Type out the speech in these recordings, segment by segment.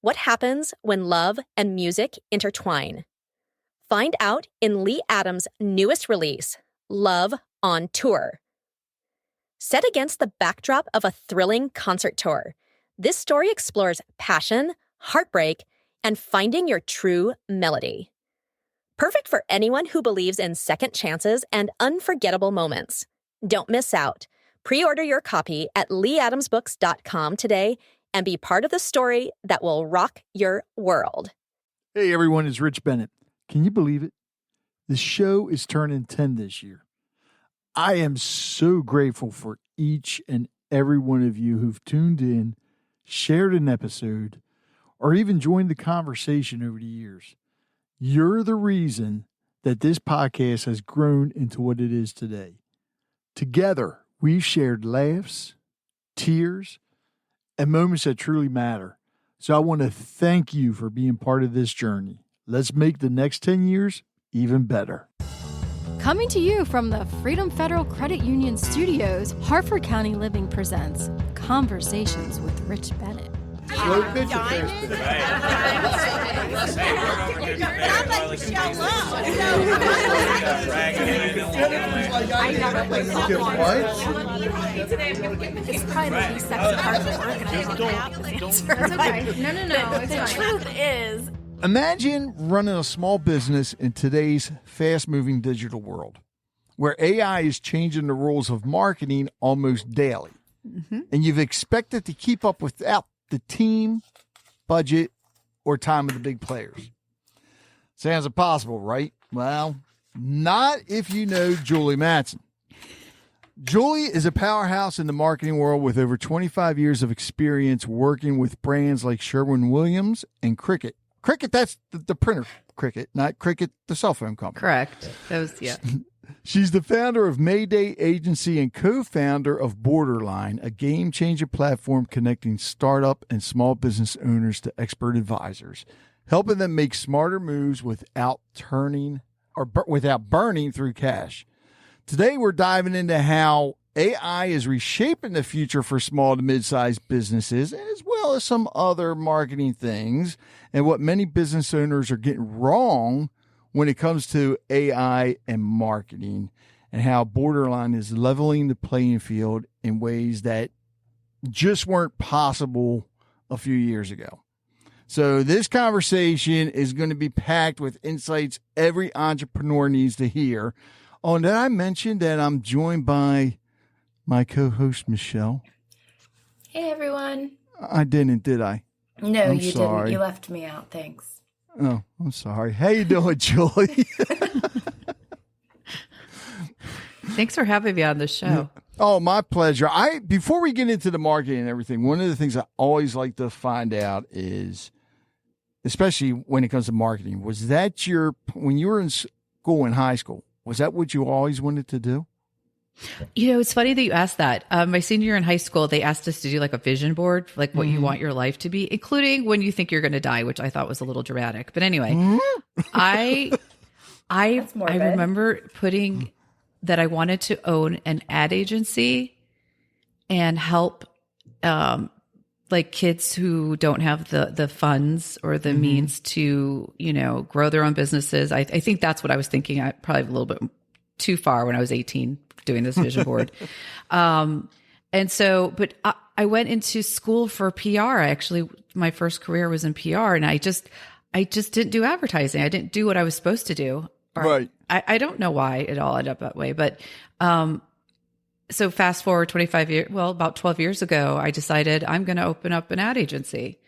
What happens when love and music intertwine? Find out in Lee Adams' newest release, Love on Tour. Set against the backdrop of a thrilling concert tour, this story explores passion, heartbreak, and finding your true melody. Perfect for anyone who believes in second chances and unforgettable moments. Don't miss out. Pre-order your copy at leeadamsbooks.com today and be part of the story that will rock your world. Hey everyone, it's Rich Bennett. Can you believe it? The show is turning 10 this year. I am so grateful for each and every one of you who've tuned in, shared an episode, or even joined the conversation over the years. You're the reason that this podcast has grown into what it is today. Together, we've shared laughs, tears, and moments that truly matter. So I want to thank you for being part of this journey. Let's make the next 10 years even better. Coming to you from the Freedom Federal Credit Union Studios, Harford County Living presents Conversations with Rich Bennett. Slow picture transfer. I never played It's probably the least sexy part of the work, and I don't have the answer. That's okay. No. The truth is, imagine running a small business in today's fast-moving digital world, where AI is changing the rules of marketing almost daily, and you've expected to keep up without the team, budget, or time of the big players. Sounds impossible, right? Well, not if you know Julie Matzen. Julie is a powerhouse in the marketing world with over 25 years of experience working with brands like Sherwin-Williams and Cricket. Cricket, that's the printer Cricket, not Cricket, the cell phone company. Correct. Yeah. She's the founder of Mayday Agency and co-founder of Boarderline, a game-changer platform connecting startup and small business owners to expert advisors, helping them make smarter moves without burning through cash. Today, we're diving into how AI is reshaping the future for small to mid-sized businesses, as well as some other marketing things, and what many business owners are getting wrong when it comes to AI and marketing, and how Boarderline is leveling the playing field in ways that just weren't possible a few years ago. So this conversation is going to be packed with insights every entrepreneur needs to hear. Oh, and did I mention that I'm joined by my co-host, Michelle? Hey, everyone. I didn't, did I? No, you didn't. You left me out. Thanks. Oh, I'm sorry. How you doing, Julie? Thanks for having me on the show. Oh, my pleasure. Before we get into the marketing and everything, one of the things I always like to find out is, especially when it comes to marketing, was that when you were in school, in high school, was that what you always wanted to do? You know, it's funny that you asked that. My senior year in high school, they asked us to do like a vision board, like what you want your life to be, including when you think you're going to die, which I thought was a little dramatic. But anyway, I remember putting that I wanted to own an ad agency and help like kids who don't have the funds or the means to, grow their own businesses. I think that's what I was thinking. I probably a little bit too far when I was 18 doing this vision board. And so, but I went into school for PR. My first career was in PR, and I just didn't do advertising. I didn't do what I was supposed to do. Right. I don't know why it all ended up that way, but, so fast forward 25 years, about 12 years ago, I decided I'm going to open up an ad agency.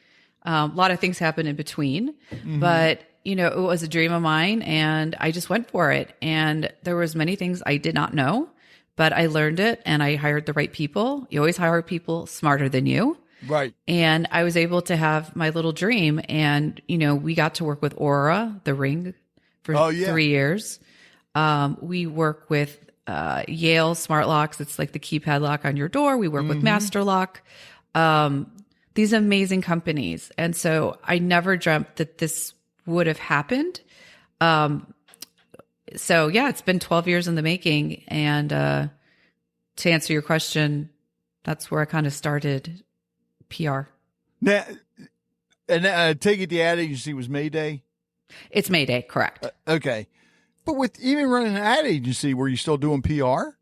A lot of things happened in between, but it was a dream of mine, and I just went for it. And there was many things I did not know, but I learned it, and I hired the right people. You always hire people smarter than you. Right. And I was able to have my little dream. And, we got to work with Oura, the ring, for 3 years. We work with Yale Smart Locks. It's like the keypad lock on your door. We work with Master Lock. These amazing companies. And so I never dreamt that this would have happened. So yeah, it's been 12 years in the making. And to answer your question, that's where I kind of started PR. Now, And I take it the ad agency was Mayday? It's Mayday, correct. Okay. But with even running an ad agency, were you still doing PR?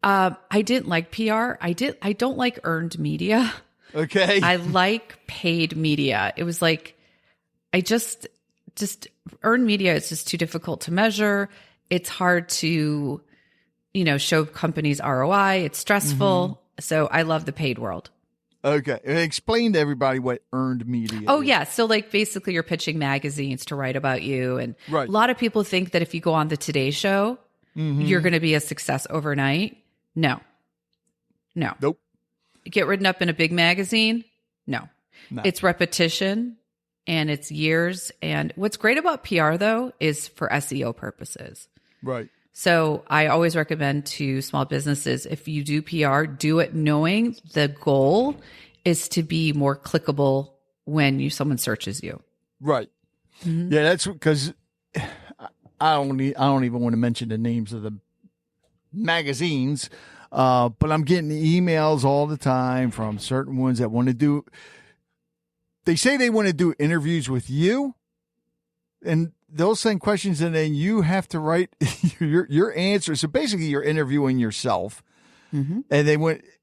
I didn't like PR. I don't like earned media. Okay. I like paid media. It was like, I just earned media is just too difficult to measure. It's hard to, show companies ROI. It's stressful. Mm-hmm. So I love the paid world. Okay. Explain to everybody what earned media is. Oh, yeah. So like basically you're pitching magazines to write about you. And right. A lot of people think that if you go on the Today Show, you're going to be a success overnight. No. Nope. Get written up in a big magazine? No. It's repetition and it's years. And what's great about PR though is for SEO purposes. Right. So I always recommend to small businesses, if you do PR, do it knowing the goal is to be more clickable when someone searches you. Right. Mm-hmm. Yeah, that's because I don't even want to mention the names of the magazines, but I'm getting emails all the time from certain ones that want to do. They say they want to do interviews with you, and they'll send questions, and then you have to write your answer. So basically, you're interviewing yourself, and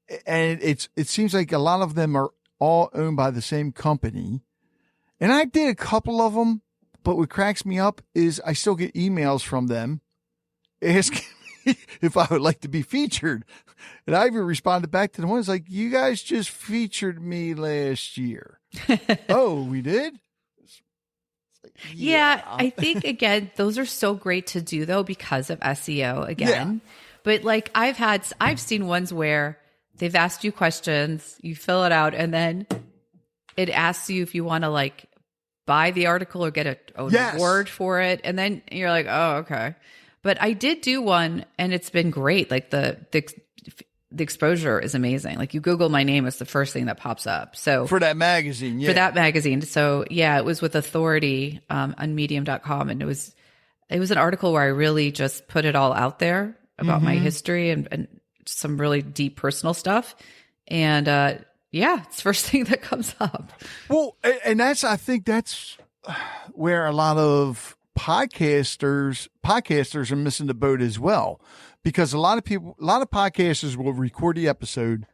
it seems like a lot of them are all owned by the same company. And I did a couple of them, but what cracks me up is I still get emails from them asking me if I would like to be featured. And I even responded back to the ones like, you guys just featured me last year. Oh, we did? Yeah, I think, again, those are so great to do, though, because of SEO, again. Yeah. But, like, I've seen ones where they've asked you questions, you fill it out, and then it asks you if you want to, like, buy the article or get an award for it. And then you're like, oh, okay. But I did do one, and it's been great. Like, the exposure is amazing. Like, you Google my name, it's the first thing that pops up. So for that magazine, yeah. For that magazine. So yeah, it was with Authority on medium.com. And it was an article where I really just put it all out there about my history and some really deep personal stuff. And it's the first thing that comes up. Well, and I think that's where a lot of podcasters are missing the boat as well. Because a lot of podcasters will record the episode,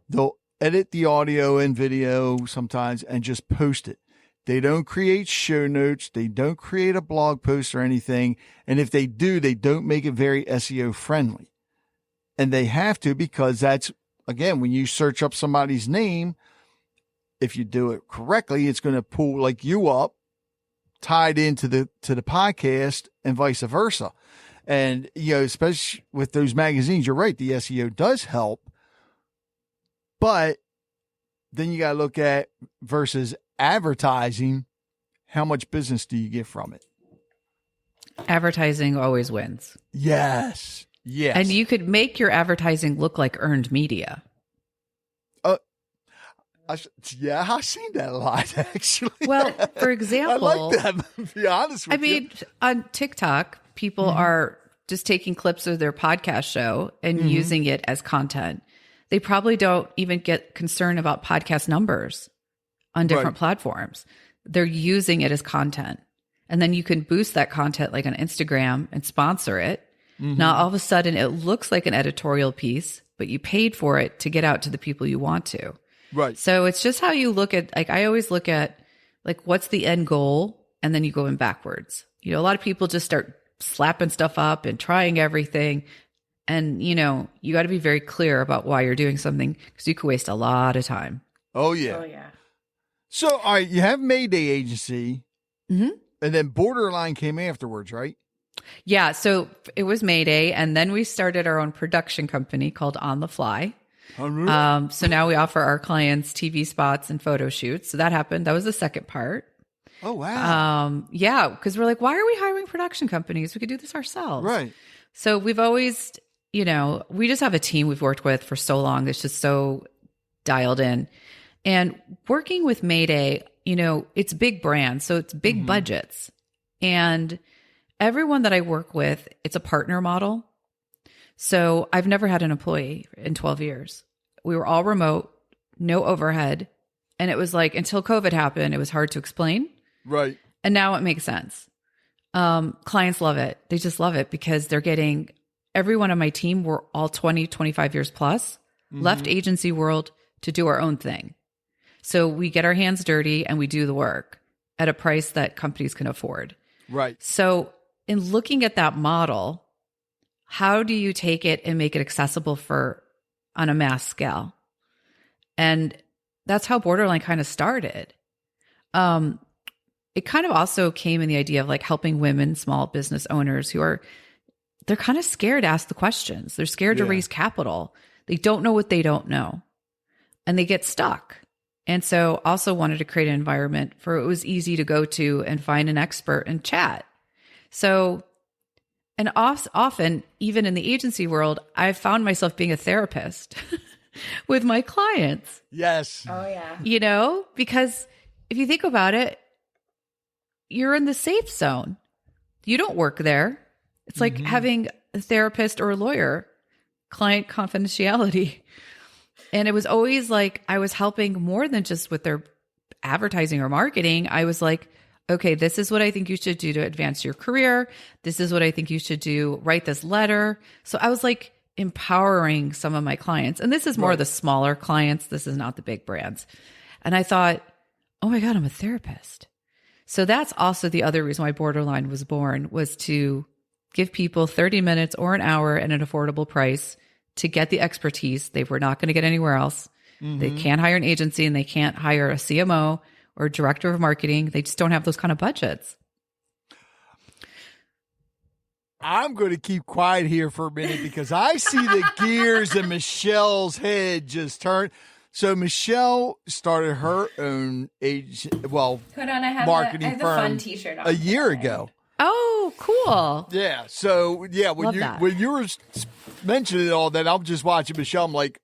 they'll edit the audio and video sometimes and just post it. They don't create show notes. They don't create a blog post or anything. And if they do, they don't make it very SEO friendly. And they have to, because that's, again, when you search up somebody's name, if you do it correctly, it's going to pull like you up tied into the podcast and vice versa. And, especially with those magazines, you're right, the SEO does help. But then you got to look at versus advertising, how much business do you get from it? Advertising always wins. Yes. Yes. And you could make your advertising look like earned media. I've seen that a lot, actually. Well, for example, I like that, to be honest with you. I mean, on TikTok, people are just taking clips of their podcast show and using it as content. They probably don't even get concerned about podcast numbers on different platforms. They're using it as content. And then you can boost that content like on Instagram and sponsor it. Now, all of a sudden, it looks like an editorial piece, but you paid for it to get out to the people you want to. Right. So it's just how you look at, like, I always look at, like, what's the end goal? And then you go in backwards. A lot of people just start slapping stuff up and trying everything. And, you got to be very clear about why you're doing something, because you could waste a lot of time. Oh, yeah. So, all right, you have Mayday Agency, and then Boarderline came afterwards, right? Yeah. So it was Mayday. And then we started our own production company called On the Fly. So now we offer our clients TV spots and photo shoots. So that happened. That was the second part. Oh, wow. Yeah. Because we're like, why are we hiring production companies? We could do this ourselves. Right. So we've always, we just have a team we've worked with for so long that's just so dialed in. And working with Mayday, it's big brands. So it's big budgets. And everyone that I work with, it's a partner model. So I've never had an employee in 12 years. We were all remote, no overhead. And it was like, until COVID happened, it was hard to explain. Right. And now it makes sense. Clients love it. They just love it because they're getting, everyone on my team were all 20, 25 years plus, left agency world to do our own thing. So we get our hands dirty and we do the work at a price that companies can afford. Right. So in looking at that model, how do you take it and make it accessible on a mass scale? And that's how Boarderline kind of started. It kind of also came in the idea of like helping women, small business owners they're kind of scared to ask the questions. They're scared to raise capital. They don't know what they don't know and they get stuck. And so also wanted to create an environment where it was easy to go to and find an expert and chat. So, and often, even in the agency world, I've found myself being a therapist with my clients. Yes. Oh, yeah. You know, because if you think about it, you're in the safe zone. You don't work there. It's like having a therapist or a lawyer, client confidentiality. And it was always like I was helping more than just with their advertising or marketing. I was like, okay, this is what I think you should do to advance your career. This is what I think you should do. Write this letter. So I was like empowering some of my clients. And this is more the smaller clients. This is not the big brands. And I thought, oh my God, I'm a therapist. So that's also the other reason why Boarderline was born, was to give people 30 minutes or an hour at an affordable price to get the expertise they were not going to get anywhere else. They can't hire an agency and they can't hire a CMO or director of marketing. They just don't have those kind of budgets. I'm going to keep quiet here for a minute because I see the gears in Michelle's head just turn. So Michelle started her own Hold on, I have marketing I have firm a fun t-shirt on a year ago. Oh, cool. Yeah. So yeah, when you were mentioning all that, I'm just watching Michelle. I'm like,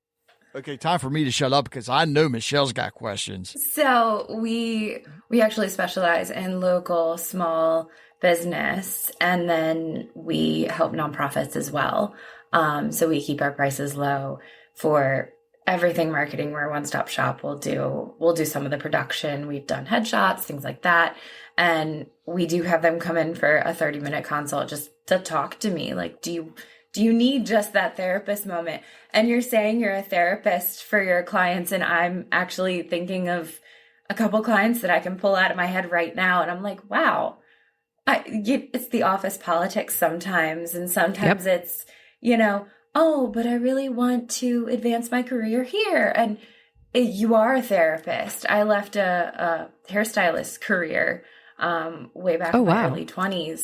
okay, time for me to shut up because I know Michelle's got questions. So we actually specialize in local small business, and then we help nonprofits as well. So we keep our prices low for everything marketing. We're a one-stop shop. We'll do some of the production. We've done headshots, things like that. And we do have them come in for a 30-minute consult just to talk to me. Like, do you need just that therapist moment? And you're saying you're a therapist for your clients, and I'm actually thinking of a couple clients that I can pull out of my head right now. And I'm like, wow, it's the office politics sometimes. And sometimes it's, oh, but I really want to advance my career here. And you are a therapist. I left a hairstylist career way back in my early 20s.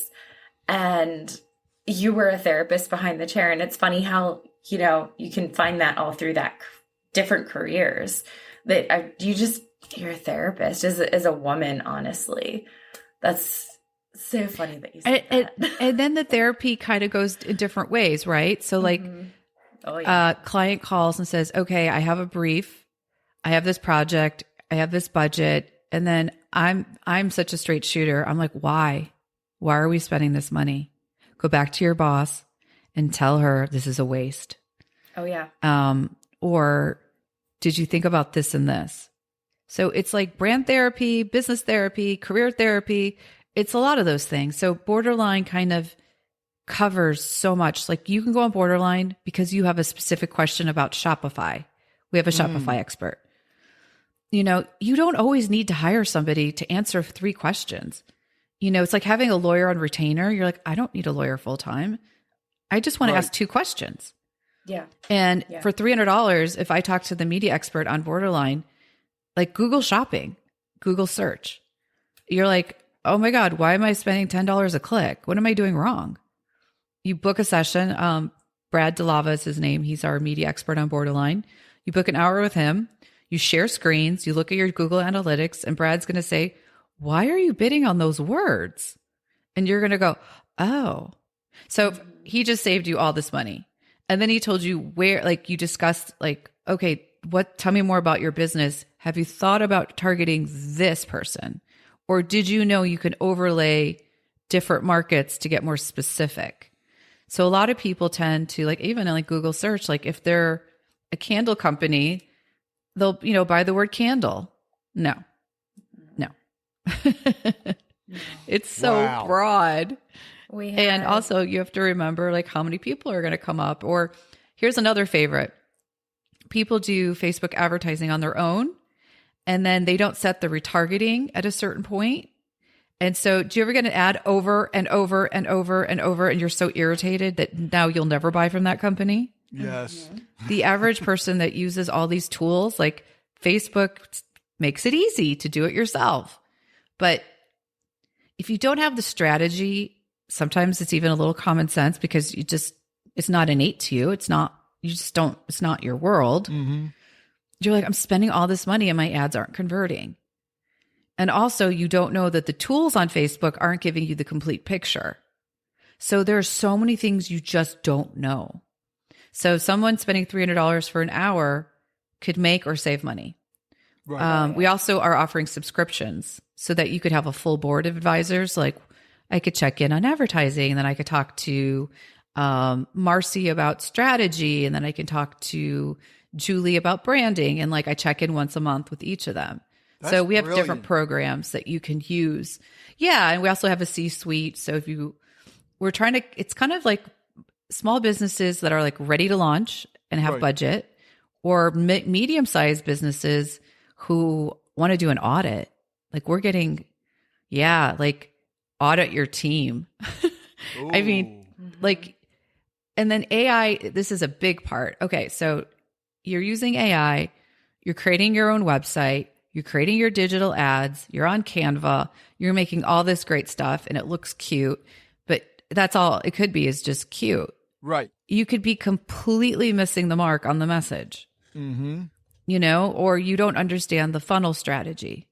And you were a therapist behind the chair. And it's funny how, you can find that all through that different careers that you're a therapist as a woman, honestly. That's so funny that you said that. And then the therapy kind of goes in different ways, right? So like client calls and says, okay, I have a brief. I have this project. I have this budget. And then I'm such a straight shooter. I'm like, why? Why are we spending this money? Go back to your boss and tell her this is a waste. Oh, yeah. Or did you think about this and this? So it's like brand therapy, business therapy, career therapy. It's a lot of those things. So Boarderline kind of covers so much. Like you can go on Boarderline because you have a specific question about Shopify. We have a Shopify expert. You don't always need to hire somebody to answer 3 questions. It's like having a lawyer on retainer. You're like, I don't need a lawyer full time. I just want to ask 2 questions. Yeah. And for $300, if I talk to the media expert on Boarderline, like Google Shopping, Google search, you're like, oh my God, why am I spending $10 a click? What am I doing wrong? You book a session. Brad DeLava is his name. He's our media expert on Boarderline. You book an hour with him. You share screens. You look at your Google Analytics, and Brad's going to say, why are you bidding on those words? And you're going to go, oh. So he just saved you all this money. And then he told you where, like you discussed, like, okay, tell me more about your business. Have you thought about targeting this person? Or did you know you can overlay different markets to get more specific? So a lot of people tend to, like, even like Google search, like if they're a candle company, they'll, buy the word candle. No. It's so broad. And also you have to remember like how many people are going to come up. Or here's another favorite. People do Facebook advertising on their own, and then they don't set the retargeting at a certain point. And so do you ever get an ad over and over and over and over, and you're so irritated that now you'll never buy from that company? Yes. The average person that uses all these tools, like Facebook makes it easy to do it yourself. But if you don't have the strategy, sometimes it's even a little common sense because it's not innate to you. It's not your world. Mm-hmm. You're like, I'm spending all this money and my ads aren't converting. And also you don't know that the tools on Facebook aren't giving you the complete picture. So there are so many things you just don't know. So someone spending $300 for an hour could make or save money. Right. We also are offering subscriptions so that you could have a full board of advisors. Like I could check in on advertising, and then I could talk to Marcy about strategy, and then I can talk to Julie about branding. And like I check in once a month with each of them. So we have different programs that you can use. Yeah. And we also have a C-suite. So it's kind of like small businesses that are like ready to launch and have budget, or medium-sized businesses who want to do an audit. Like we're getting, like audit your team. I mean, like, and then AI, this is a big part. Okay. So you're using AI, you're creating your own website, you're creating your digital ads, you're on Canva, you're making all this great stuff and it looks cute, but that's all it could be is just cute. Right. You could be completely missing the mark on the message, or you don't understand the funnel strategy.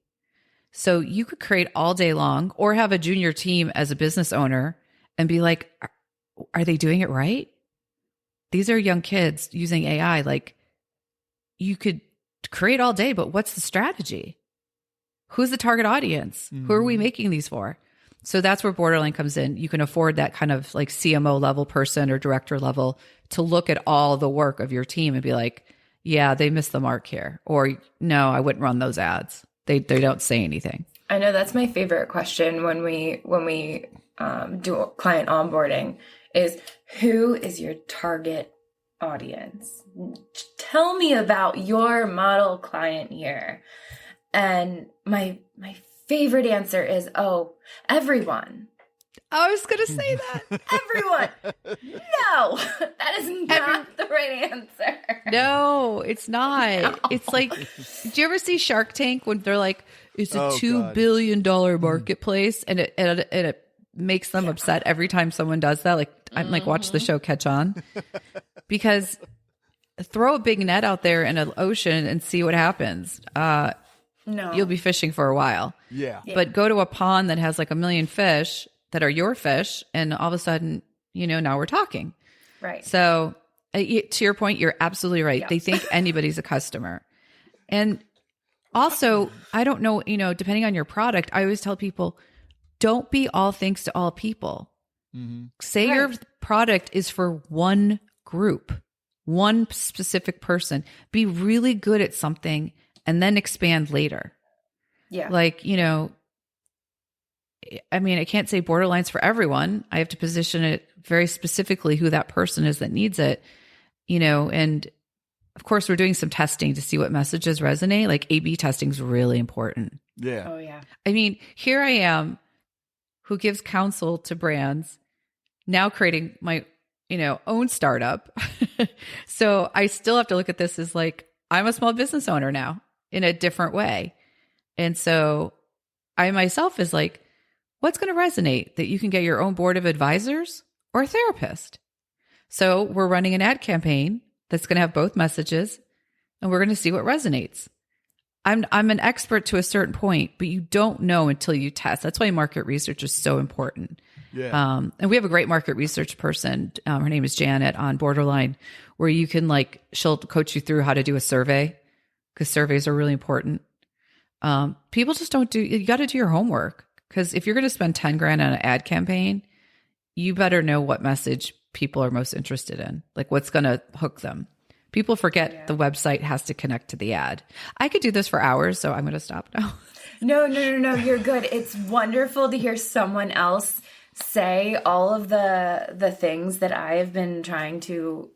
So you could create all day long or have a junior team as a business owner and be like, are they doing it right? These are young kids using AI. Like you could create all day, but what's the strategy? Who's the target audience? Who are we making these for? So that's where Boarderline comes in. You can afford that kind of like CMO level person or director level to look at all the work of your team and be like, yeah, they missed the mark here. Or no, I wouldn't run those ads. They don't say anything. I know that's my favorite question when we do client onboarding is, who is your target audience? Tell me about your model client here. And my favorite answer is, everyone. I was going to say that. Everyone. No, that is not the right answer. No, it's not. No. It's like, do you ever see Shark Tank when they're like, it's a $2 billion marketplace, and it makes them upset every time someone does that? Like, I'm like, watch the show catch on. Because throw a big net out there in an ocean and see what happens. No. You'll be fishing for a while. Yeah. But go to a pond that has like 1 million fish that are your fish, and all of a sudden, now we're talking. Right. So to your point, you're absolutely right. Yeah. They think anybody's a customer. And also, I don't know, depending on your product, I always tell people, don't be all things to all people. Say your product is for one group, one specific person. Be really good at something and then expand later. Yeah. Like, I can't say Boarderline's for everyone. I have to position it very specifically who that person is that needs it, and of course we're doing some testing to see what messages resonate. Like A/B testing is really important. Yeah. Oh yeah. Here I am who gives counsel to brands, now creating my, own startup. So I still have to look at this as like, I'm a small business owner now in a different way. And so I myself is like, what's going to resonate that you can get your own board of advisors or a therapist? So we're running an ad campaign that's going to have both messages, and we're going to see what resonates. I'm an expert to a certain point, but you don't know until you test. That's why market research is so important. Yeah. And we have a great market research person. Her name is Janet on Boarderline, where you can she'll coach you through how to do a survey, because surveys are really important. People just you got to do your homework. Because if you're going to spend $10,000 on an ad campaign, you better know what message people are most interested in, like what's going to hook them. People forget the website has to connect to the ad. I could do this for hours, so I'm going to stop now. No, you're good. It's wonderful to hear someone else say all of the things that I have been trying to,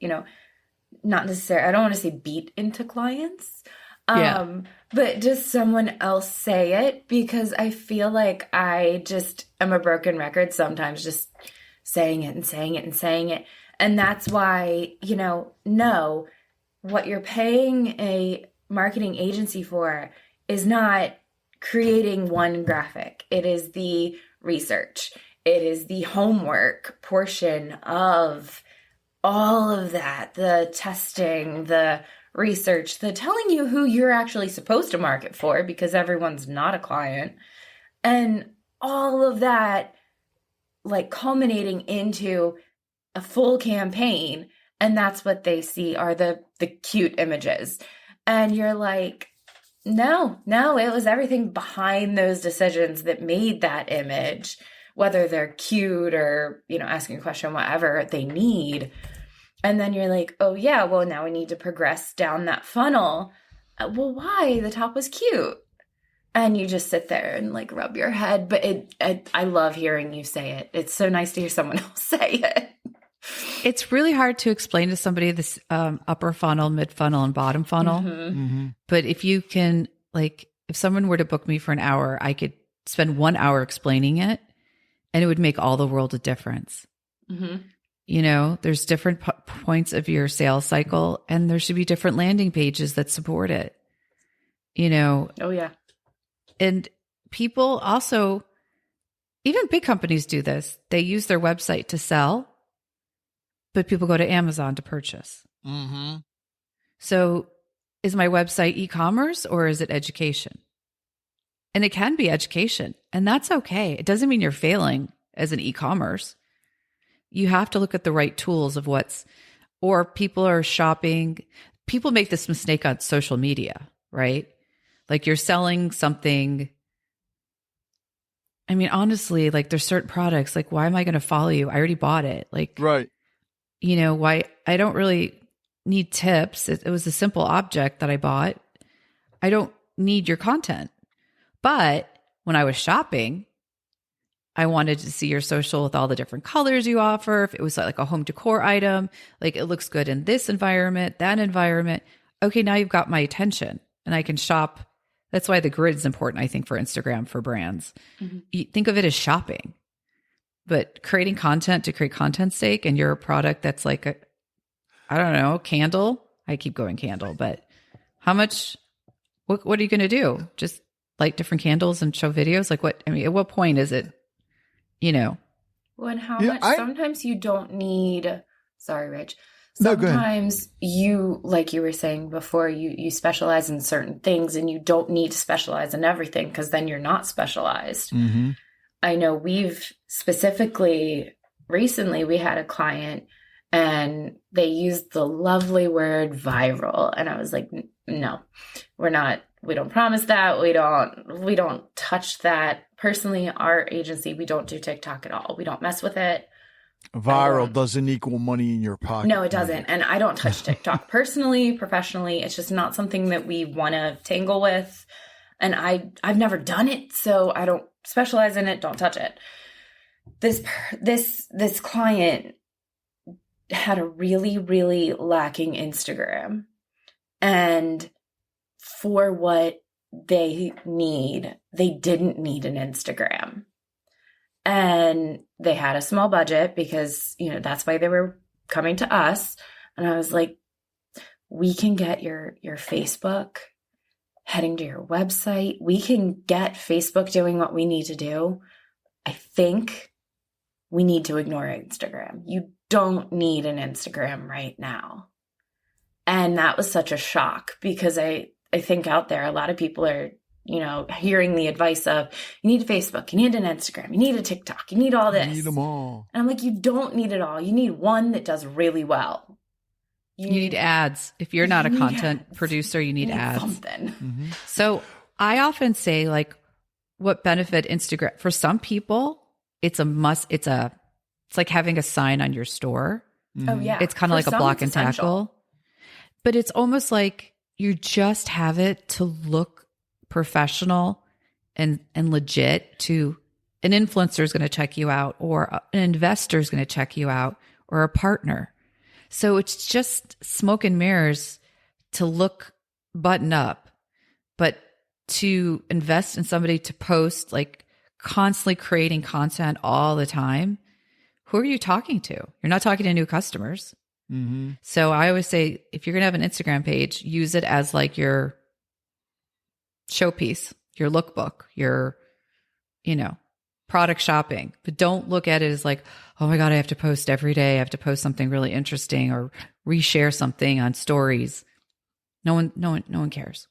not necessarily, I don't want to say beat into clients, but just someone else say it, because I feel like I just am a broken record sometimes, just saying it and saying it and saying it. And that's why, no, what you're paying a marketing agency for is not creating one graphic. It is the research. It is the homework portion of all of that, the testing, the research, the telling you who you're actually supposed to market for, because everyone's not a client, and all of that, like culminating into a full campaign. And that's what they see are the cute images. And you're like, no, it was everything behind those decisions that made that image, whether they're cute or, asking a question, whatever they need. And then you're like, oh yeah, well now we need to progress down that funnel. Well, why? The top was cute. And you just sit there and like rub your head. But I love hearing you say it. It's so nice to hear someone else say it. It's really hard to explain to somebody this upper funnel, mid funnel, and bottom funnel. But if you can, if someone were to book me for an hour, I could spend 1 hour explaining it, and it would make all the world a difference. There's different points of your sales cycle, and there should be different landing pages that support it. Oh yeah. And people also, even big companies do this. They use their website to sell, but people go to Amazon to purchase. So is my website e-commerce or is it education? And it can be education, and that's okay. It doesn't mean you're failing as an e-commerce. You have to look at the right tools of or people are shopping. People make this mistake on social media, right? Like you're selling something. I mean, honestly, there's certain products, why am I going to follow you? I already bought it. Right. Why I don't really need tips. It was a simple object that I bought. I don't need your content. But when I was shopping, I wanted to see your social with all the different colors you offer. If it was like a home decor item, it looks good in this environment, that environment. Okay, now you've got my attention and I can shop. That's why the grid is important, I think, for Instagram, for brands. You think of it as shopping, but creating content to create content's sake, and you're a product that's like a, I don't know, candle. I keep going candle, but how much, what are you going to do? Just light different candles and show videos? At what point is it, Well, and how much, sometimes you don't need, sorry, Rich. No, go ahead. Sometimes you, like you were saying before, you specialize in certain things, and you don't need to specialize in everything, because then you're not specialized. I know we've specifically, recently we had a client and they used the lovely word viral. And I was like, no, we don't promise that. We don't touch that. Personally, our agency, we don't do TikTok at all. We don't mess with it. Viral doesn't equal money in your pocket. No, it doesn't. And I don't touch TikTok personally, professionally. It's just not something that we want to tangle with. And I've never done it, so I don't specialize in it. Don't touch it. This client had a really, really lacking Instagram. And for what they need, they didn't need an Instagram. And they had a small budget because, that's why they were coming to us. And I was like, we can get your Facebook heading to your website. We can get Facebook doing what we need to do. I think we need to ignore Instagram. You don't need an Instagram right now. And that was such a shock, because I think out there, a lot of people are, hearing the advice of, you need a Facebook, you need an Instagram, you need a TikTok, you need all this. You need them all. And I'm like, you don't need it all. You need one that does really well. You need ads. If you're not a content producer, you need ads. Something. So I often say, what benefit Instagram, for some people, it's a must. It's like having a sign on your store. Oh yeah. It's kind of like a block and tackle. But it's almost like you just have it to look professional and legit. To an influencer is going to check you out, or an investor is going to check you out, or a partner. So it's just smoke and mirrors to look button up, but to invest in somebody to post, like constantly creating content all the time. Who are you talking to? You're not talking to new customers. Mm-hmm. So I always say, if you're going to have an Instagram page, use it as like your showpiece, your lookbook, your, product shopping. But don't look at it as like, oh my God, I have to post every day. I have to post something really interesting or reshare something on stories. No one cares.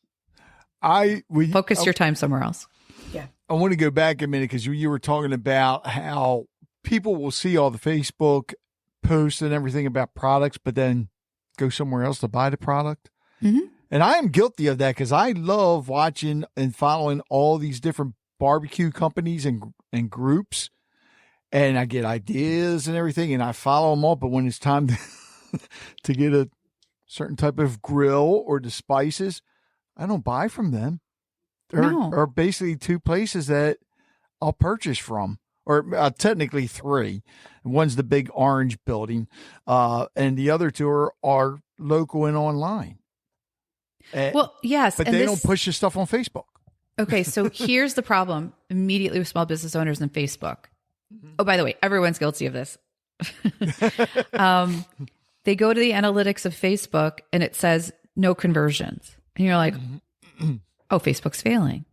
Focus your time somewhere else. Yeah. I want to go back a minute because you were talking about how people will see all the Facebook posts and everything about products, but then go somewhere else to buy the product. Mm-hmm. And I am guilty of that because I love watching and following all these different barbecue companies and groups, and I get ideas and everything, and I follow them all. But when it's time to get a certain type of grill or the spices, I don't buy from them. There are basically two places that I'll purchase from, or technically three. One's the big orange building, and the other two are local and online. Well, yes. But they don't push your stuff on Facebook. Okay, so here's the problem immediately with small business owners and Facebook. Oh, by the way, everyone's guilty of this. They go to the analytics of Facebook and it says no conversions. And you're like, oh, Facebook's failing.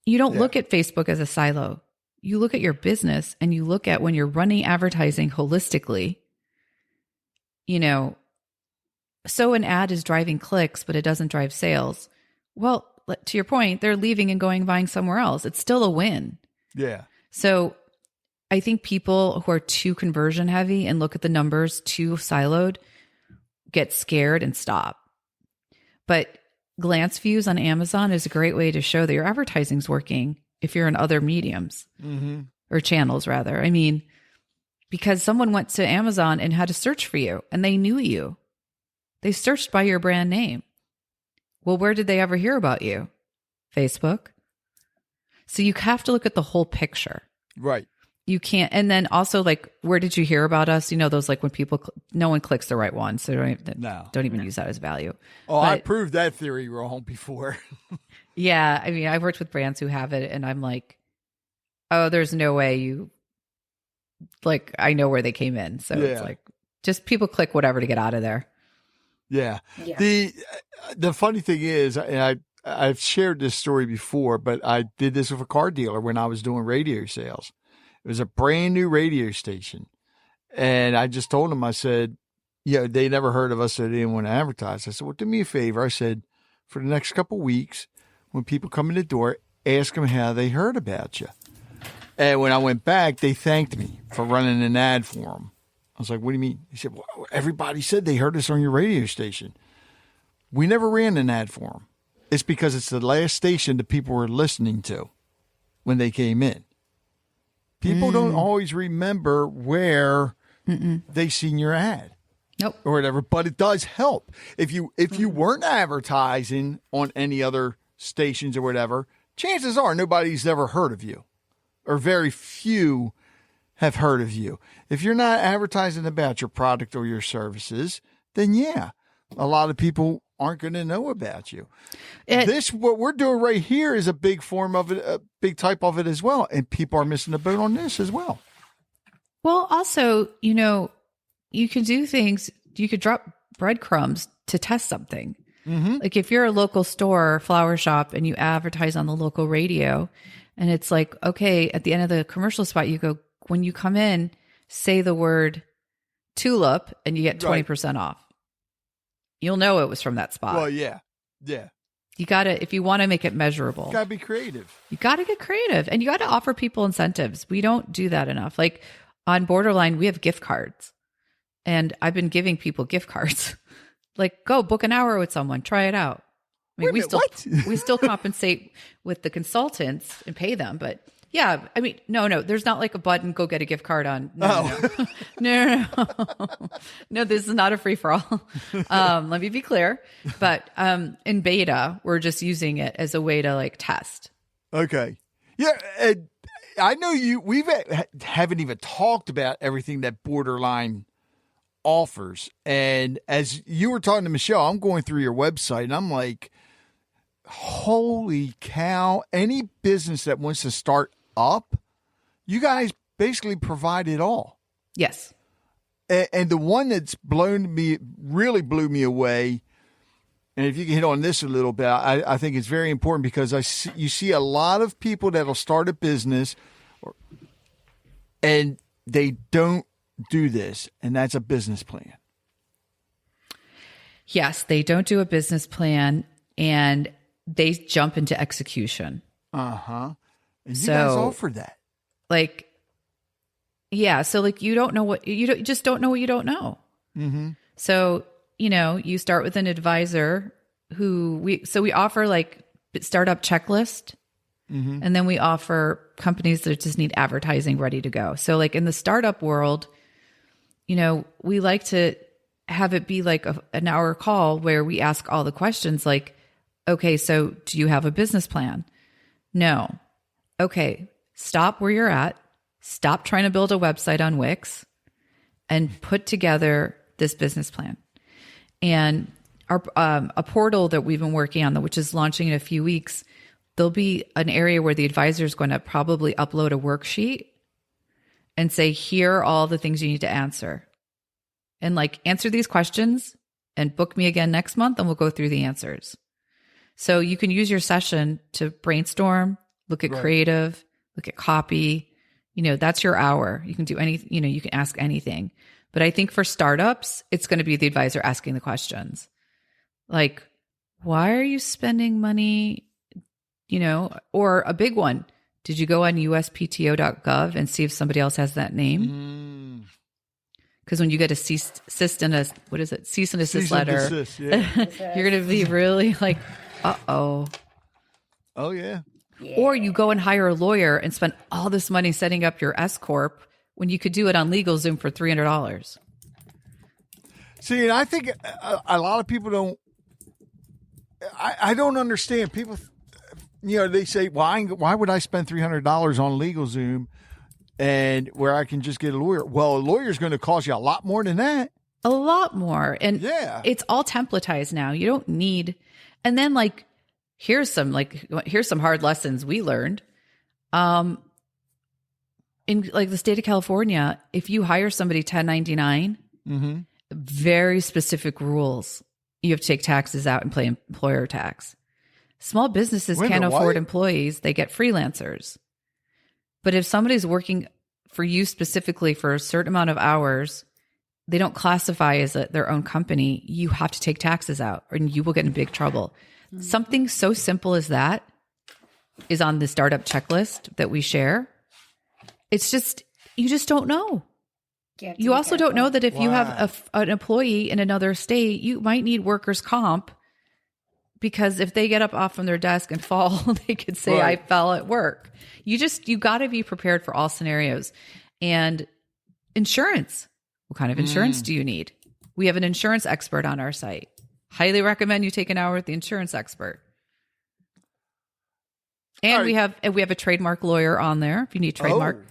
You don't look at Facebook as a silo. You look at your business and you look at when you're running advertising holistically, so an ad is driving clicks, but it doesn't drive sales. Well, to your point, they're leaving and buying somewhere else. It's still a win. Yeah. So I think people who are too conversion heavy and look at the numbers too siloed get scared and stop. But glance views on Amazon is a great way to show that your advertising's working if you're in other mediums or channels, rather. I mean, because someone went to Amazon and had to search for you and they knew you. They searched by your brand name. Well, where did they ever hear about you? Facebook. So you have to look at the whole picture. Right. You can't. And then also, like, where did you hear about us? Those like when people, no one clicks the right one. So don't even use that as value. Oh, I proved that theory wrong before. Yeah. I mean, I've worked with brands who have it and I'm like, oh, there's no way I know where they came in. So it's like, just people click whatever to get out of there. Yeah. The funny thing is, and I've shared this story before, but I did this with a car dealer when I was doing radio sales. It was a brand new radio station. And I just told them, I said, they never heard of us, so they didn't want to advertise. I said, well, do me a favor. I said, for the next couple of weeks, when people come in the door, ask them how they heard about you. And when I went back, they thanked me for running an ad for them. I was like, what do you mean? He said, well, everybody said they heard us on your radio station. We never ran an ad for them. It's because it's the last station that people were listening to when they came in. People don't always remember where they seen your ad. Nope. Or whatever, but it does help. If you weren't advertising on any other stations or whatever, chances are nobody's ever heard of you, or very few have heard of you. If you're not advertising about your product or your services, then a lot of people aren't going to know about you. What we're doing right here is a big form of it, a big type of it as well. And people are missing the boat on this as well. Well, also, you can do things, you could drop breadcrumbs to test something. Like if you're a local store or flower shop and you advertise on the local radio and it's like, okay, at the end of the commercial spot, you go, when you come in, say the word tulip and you get 20% off. You'll know it was from that spot. Well, yeah. You gotta, if you want to make it measurable, you gotta be creative. You gotta get creative and you gotta offer people incentives. We don't do that enough. Like on Boarderline, we have gift cards and I've been giving people gift cards. Like, go book an hour with someone, try it out. I mean, we still compensate with the consultants and pay them, but Yeah. I mean, no, there's not like a button, go get a gift card on. No. No. No, this is not a free for all. Let me be clear. But in beta, we're just using it as a way to like test. Okay. Yeah. I know we haven't even talked about everything that Boarderline offers. And as you were talking to Michelle, I'm going through your website and I'm like, holy cow, any business that wants to start up, you guys basically provide it all. Yes. And the one that's really blew me away, and if you can hit on this a little bit, I think it's very important because you see a lot of people that'll start a business and they don't do this, and that's a business plan. Yes, they don't do a business plan and they jump into execution. Uh-huh. And you guys offer that. Like, yeah. So like, you don't know what you just don't know what you don't know. Mm-hmm. So, you start with an advisor who we offer like startup checklist. Mm-hmm. And then we offer companies that just need advertising ready to go. So like in the startup world, we like to have it be like an hour call where we ask all the questions like, okay, so do you have a business plan? No. Okay, stop where you're at. Stop trying to build a website on Wix and put together this business plan. And our a portal that we've been working on, which is launching in a few weeks, there'll be an area where the advisor is going to probably upload a worksheet and say, here are all the things you need to answer. And like, answer these questions and book me again next month and we'll go through the answers. So you can use your session to brainstorm, look at creative, look at copy. That's your hour. You can do anything, you can ask anything. But I think for startups, it's going to be the advisor asking the questions. Like, why are you spending money? Or a big one. Did you go on uspto.gov and see if somebody else has that name? Because when you get a cease and desist letter, you're going to be really like, uh-oh. Oh, yeah. Or you go and hire a lawyer and spend all this money setting up your S Corp when you could do it on LegalZoom for $300. See, and I think a lot of people don't, I don't understand. People, they say, why would I spend $300 on LegalZoom and where I can just get a lawyer? Well, a lawyer's going to cost you a lot more than that. A lot more. And it's all templatized now. You don't need, and then like, here's some hard lessons we learned. In like the state of California, if you hire somebody 1099, very specific rules. You have to take taxes out and pay employer tax. Small businesses can't afford employees. They get freelancers. But if somebody's working for you specifically for a certain amount of hours, they don't classify as their own company. You have to take taxes out and you will get in big trouble. Something so simple as that is on the startup checklist that we share. It's just, you just don't know. You also don't know that if you have an employee in another state, you might need workers' comp because if they get up off from their desk and fall, they could say, I fell at work. You got to be prepared for all scenarios. And insurance. What kind of insurance do you need? We have an insurance expert on our site. Highly recommend you take an hour with the insurance expert. And we have a trademark lawyer on there if you need trademark.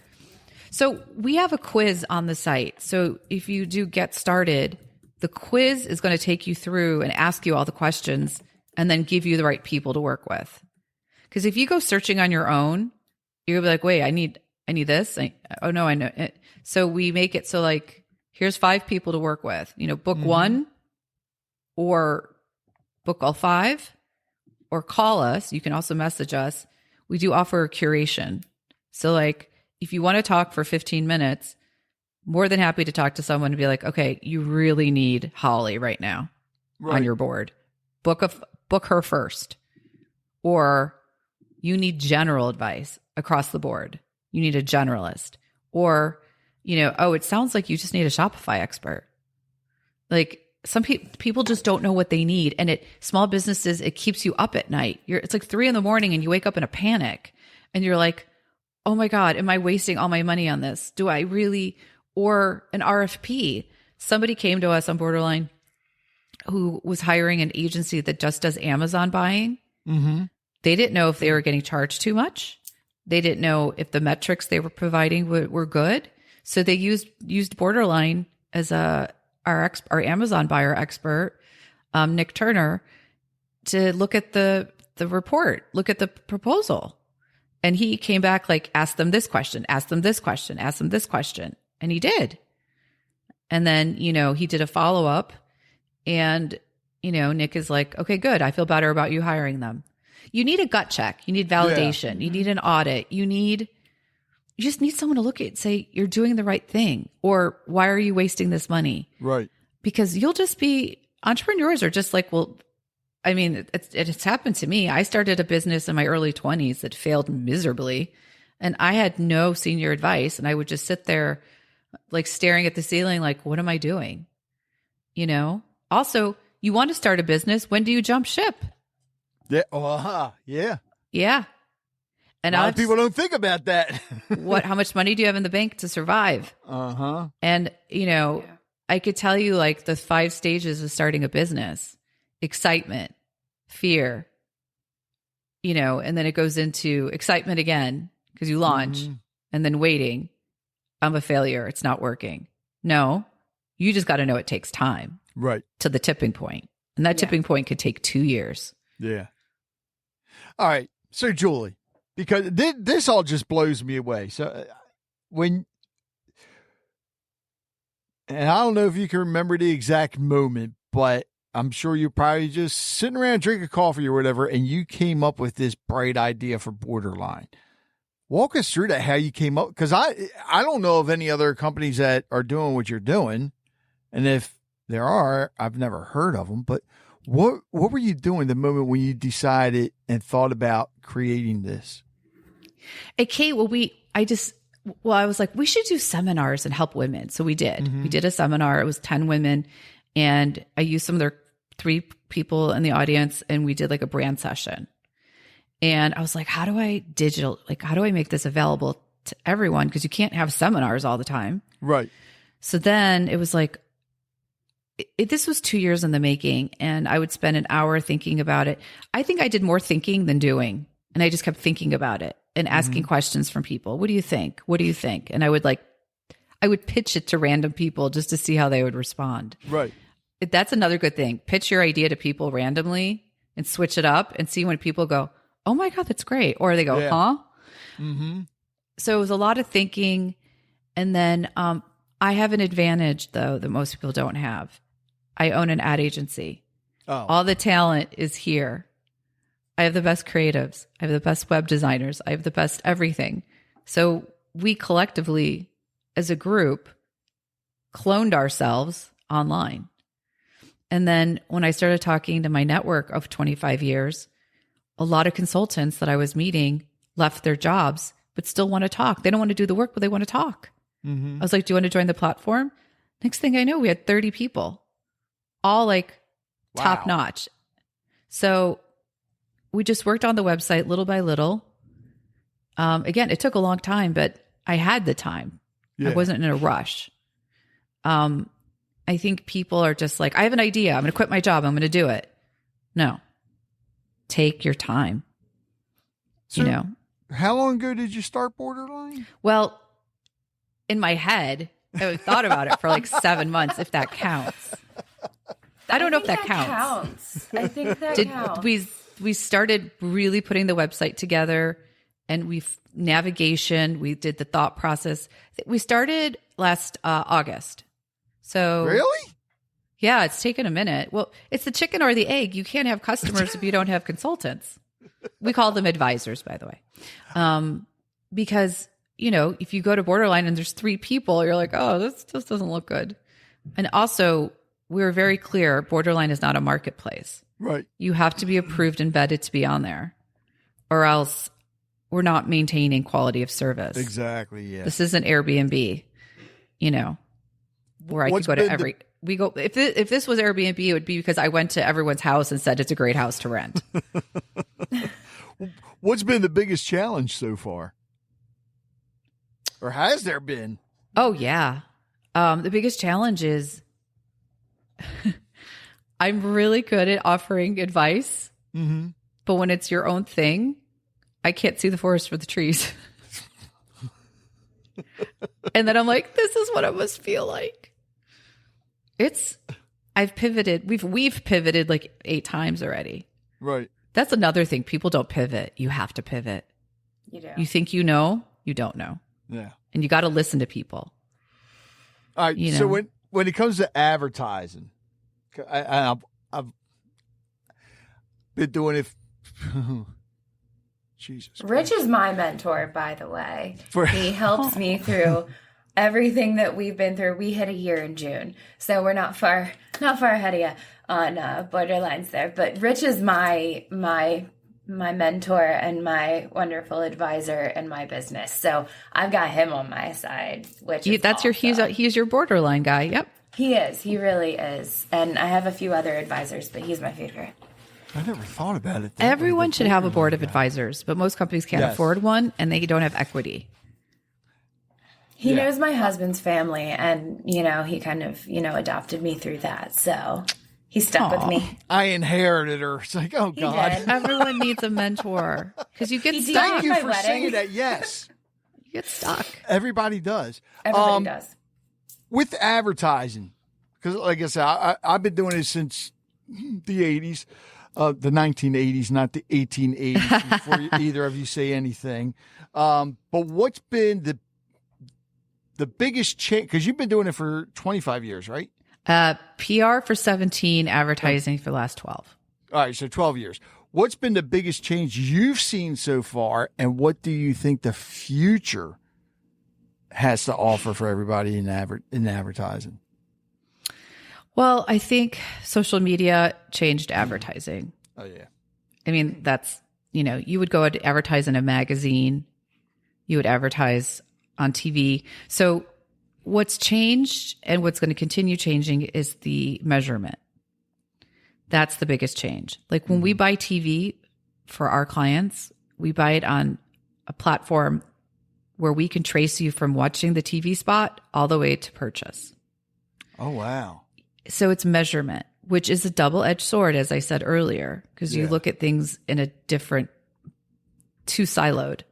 So we have a quiz on the site. So if you do get started, the quiz is going to take you through and ask you all the questions and then give you the right people to work with. Because if you go searching on your own, you'll be like, wait, I need this. Oh no, I know it. So we make it so like, here's 5 people to work with, book one or book all 5 or call us. You can also message us. We do offer a curation. So like, if you want to talk for 15 minutes, more than happy to talk to someone and be like, okay, you really need Holly right now on your board. Book her first. Or you need general advice across the board. You need a generalist. Or, it sounds like you just need a Shopify expert. Like some people just don't know what they need. And small businesses, it keeps you up at night. It's like 3 a.m. and you wake up in a panic and you're like, oh my God, am I wasting all my money on this? Do I really, or an RFP? Somebody came to us on Boarderline who was hiring an agency that just does Amazon buying. Mm-hmm. They didn't know if they were getting charged too much. They didn't know if the metrics they were providing were good. So they used Boarderline as our Amazon buyer expert, Nick Turner, to look at the report, look at the proposal. And he came back like, ask them this question, ask them this question, ask them this question. And he did. And then, he did a follow-up and, Nick is like, okay, good. I feel better about you hiring them. You need a gut check. You need validation. Yeah. You need an audit. You just need someone to look at it and say, you're doing the right thing. Or why are you wasting this money? Right. Because entrepreneurs are just like, well, I mean, it's happened to me. I started a business in my early 20s that failed miserably, and I had no senior advice. And I would just sit there like staring at the ceiling, like, what am I doing? Also, you want to start a business. When do you jump ship? Yeah. Oh, yeah. Yeah. And a lot of people don't think about that. How much money do you have in the bank to survive? Uh-huh. And, I could tell you like the 5 stages of starting a business: excitement, fear, and then it goes into excitement again because you launch, and then waiting. I'm a failure. It's not working. No, you just got to know it takes time. Right. To the tipping point. And that tipping point could take 2 years. Yeah. All right. So, Julie, because this all just blows me away. So, and I don't know if you can remember the exact moment, but I'm sure you're probably just sitting around drinking coffee or whatever, and you came up with this bright idea for Boarderline. Walk us through that, how you came up, because I don't know of any other companies that are doing what you're doing, and if there are, I've never heard of them. But what were you doing the moment when you decided and thought about creating this? Okay, I was like, we should do seminars and help women. So we did. Mm-hmm. We did a seminar. It was 10 women, and I used some of their 3 people in the audience, and we did like a brand session. And I was like, how do I make this available to everyone? Because you can't have seminars all the time. Right. So then it was like, this was 2 years in the making, and I would spend an hour thinking about it. I think I did more thinking than doing. And I just kept thinking about it and asking questions from people. What do you think? What do you think? And I would pitch it to random people just to see how they would respond. Right. That's another good thing. Pitch your idea to people randomly and switch it up and see when people go, oh my God, that's great. Or they go, huh? Mm-hmm. So it was a lot of thinking. And then I have an advantage, though, that most people don't have. I own an ad agency. Oh. All the talent is here. I have the best creatives. I have the best web designers. I have the best everything. So we collectively, as a group, cloned ourselves online. And then when I started talking to my network of 25 years, a lot of consultants that I was meeting left their jobs, but still want to talk. They don't want to do the work, but they want to talk. Mm-hmm. I was like, do you want to join the platform? Next thing I know, we had 30 people, all like top notch. So we just worked on the website little by little. Again, it took a long time, but I had the time. Yeah. I wasn't in a rush. I think people are just like, I have an idea. I'm going to quit my job. I'm going to do it. No. Take your time. So, how long ago did you start Boarderline? Well, in my head, I thought about it for like 7 months, if that counts. I don't know if that counts. I think that counts. We started really putting the website together, and we did the thought process. We started last August. So really? Yeah, it's taken a minute. Well, it's the chicken or the egg. You can't have customers if you don't have consultants. We call them advisors, by the way. Because, if you go to Boarderline and there's 3 people, you're like, oh, this doesn't look good. And also, we're very clear, Boarderline is not a marketplace. Right. You have to be approved and vetted to be on there, or else we're not maintaining quality of service. Exactly, yeah. This isn't Airbnb, where I could go to every... If this was Airbnb, it would be because I went to everyone's house and said it's a great house to rent. What's been the biggest challenge so far? Or has there been? Oh, yeah. The biggest challenge is I'm really good at offering advice, but when it's your own thing, I can't see the forest for the trees. And then I'm like, this is what it must feel like. I've pivoted. We've pivoted like 8 times already. Right. That's another thing. People don't pivot. You have to pivot. You do. You think you know, you don't know. Yeah. And you got to listen to people. All right. You So know. when it comes to advertising, I've been doing it. Jesus. Rich is my mentor, by the way. For- He helps me through everything that we've been through. We hit a year in June, so we're not far ahead of you on Boarderlines there. But Rich is my mentor and my wonderful advisor in my business. So I've got him on my side, which is awesome. He's your Boarderline guy. Yep. He is. He really is. And I have a few other advisors, but he's my favorite. I never thought about it. Everyone should have a board of advisors, but most companies can't afford one and they don't have equity. He knows my husband's family, and, he kind of, adopted me through that. So he stuck with me. I inherited her. It's like, oh, God. He did. Everyone needs a mentor because you get He stuck. Thank you My for wedding. saying that. Yes. You get stuck. Everybody does. Everybody does. With advertising, because like I said, I've been doing it since the 80s, the 1980s, not the 1880s, before either of you say anything. But what's been the biggest change? Because you've been doing it for 25 years, right? PR for 17, advertising for the last 12. All right, so 12 years. What's been the biggest change you've seen so far, and what do you think the future has to offer for everybody in advertising? Well, I think social media changed advertising. Oh, yeah. I mean, that's, you would go and advertise in a magazine. You would advertise on TV. So what's changed and what's going to continue changing is the measurement. That's the biggest change. Like when we buy TV for our clients, we buy it on a platform where we can trace you from watching the TV spot all the way to purchase. Oh, wow. So it's measurement, which is a double-edged sword, as I said earlier, because you look at things in a different, too siloed.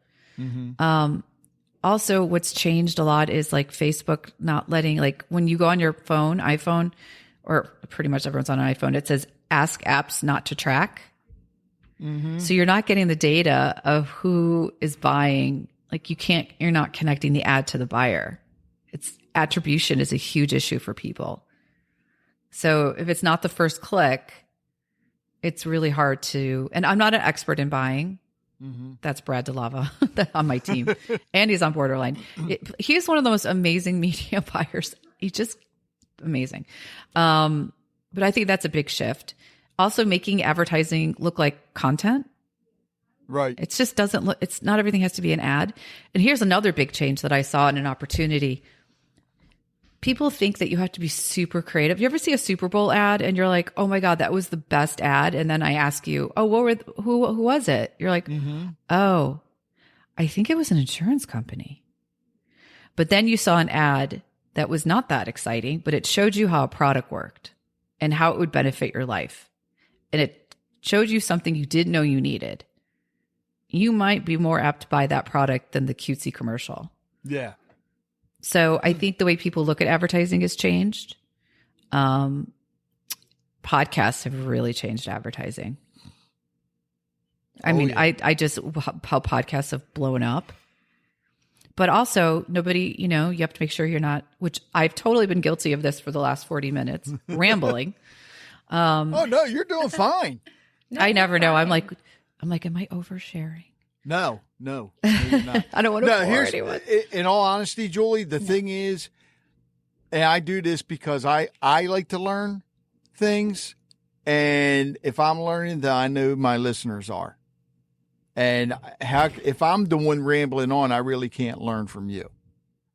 Also, what's changed a lot is like Facebook not letting, like when you go on your phone, iPhone, or pretty much everyone's on an iPhone, it says ask apps not to track. So you're not getting the data of who is buying. Like you're not connecting the ad to the buyer. Attribution is a huge issue for people. So if it's not the first click, it's really hard to, and I'm not an expert in buying. That's Brad DeLava on my team. And he's on Boarderline. He's one of the most amazing media buyers. He's just amazing. But I think that's a big shift. Also making advertising look like content. Right. It just doesn't look, it's not everything has to be an ad. And here's another big change that I saw in an opportunity. People think that you have to be super creative. You ever see a Super Bowl ad and you're like, oh my God, that was the best ad. And then I ask you, oh, who was it? You're like, oh, I think it was an insurance company. But then you saw an ad that was not that exciting, but it showed you how a product worked and how it would benefit your life. And it showed you something you didn't know you needed. You might be more apt to buy that product than the cutesy commercial. Yeah. So I think the way people look at advertising has changed. Podcasts have really changed advertising. I mean, how podcasts have blown up. But also nobody, you have to make sure you're not, which I've totally been guilty of this for the last 40 minutes, rambling. Oh no, you're doing fine. I never know. I'm like, am I oversharing? No, you're not. I don't want to bore anyone. In all honesty, Julie, the thing is, and I do this because I like to learn things. And if I'm learning, then I know my listeners are. And if I'm the one rambling on, I really can't learn from you.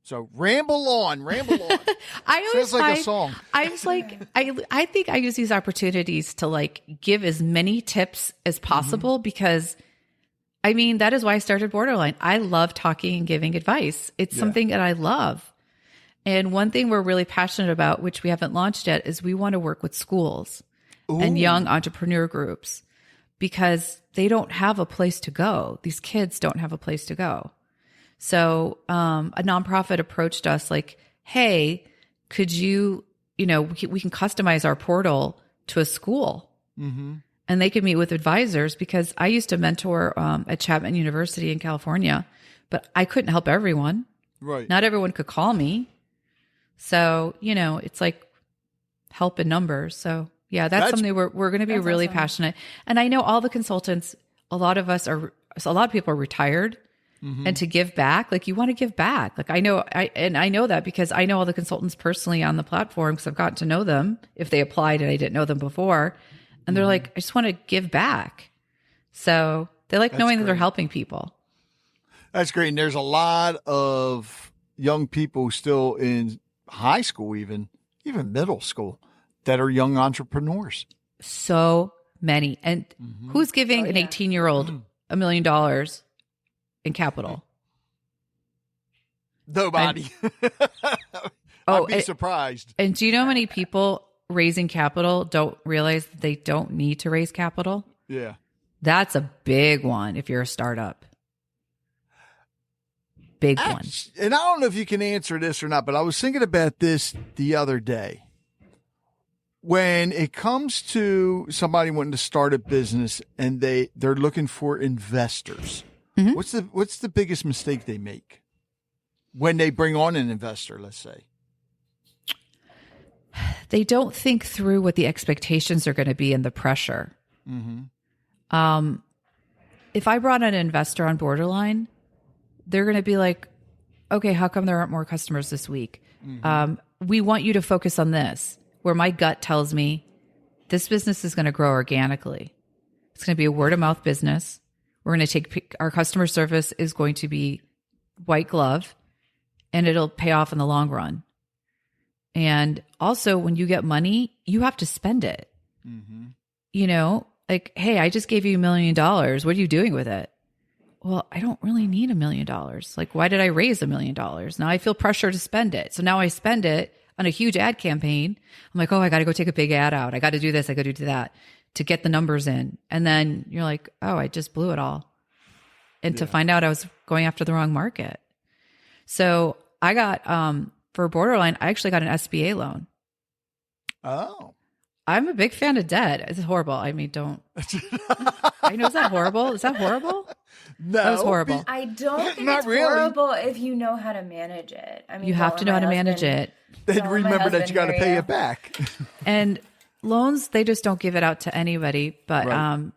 So ramble on. I always sounds like a song. I was like, I think I use these opportunities to like give as many tips as possible because I mean, that is why I started Boarderline. I love talking and giving advice. It's something that I love. And one thing we're really passionate about, which we haven't launched yet, is we want to work with schools and young entrepreneur groups because they don't have a place to go. These kids don't have a place to go. So a nonprofit approached us like, hey, could you, we can customize our portal to a school. Mm-hmm. And they could meet with advisors because I used to mentor at Chapman University in California, but I couldn't help everyone. Right. Not everyone could call me. So, it's like help in numbers. So yeah, that's something we're going to be really passionate. And I know all the consultants, a lot of people are retired and to give back, like you want to give back. Like I know that because I know all the consultants personally on the platform because I've gotten to know them if they applied and I didn't know them before. And they're like, I just want to give back. So they like knowing that they're helping people. That's great. And there's a lot of young people still in high school, even middle school, that are young entrepreneurs. So many. And who's giving an 18-year-old $1 million in capital? Nobody. I'd be surprised. And do you know how many people raising capital don't realize that they don't need to raise capital? Yeah. That's a big one if you're a startup. Big one. And I don't know if you can answer this or not, but I was thinking about this the other day. When it comes to somebody wanting to start a business and they're looking for investors, what's the biggest mistake they make when they bring on an investor, let's say? They don't think through what the expectations are going to be and the pressure. Mm-hmm. If I brought an investor on Boarderline, they're going to be like, okay, how come there aren't more customers this week? Mm-hmm. We want you to focus on this, where my gut tells me this business is going to grow organically. It's going to be a word of mouth business. We're going to take our customer service is going to be white glove and it'll pay off in the long run. And also when you get money, you have to spend it. Mm-hmm. Like, hey, I just gave you $1 million. What are you doing with it? Well, I don't really need $1 million. Like, why did I raise $1 million? Now I feel pressure to spend it. So now I spend it on a huge ad campaign. I'm like, oh, I got to go take a big ad out. I got to do this. I got to do that to get the numbers in. And then you're like, oh, I just blew it all. And to find out I was going after the wrong market. So I got, for Boarderline, I actually got an SBA loan. Oh. I'm a big fan of debt. It's horrible. I mean, don't. I know, is that horrible? Is that horrible? No. That was horrible. I don't think Not it's really. horrible if you know how to manage it. I mean, You have to know how to manage it. Then remember that you got to pay it back. And loans, they just don't give it out to anybody. But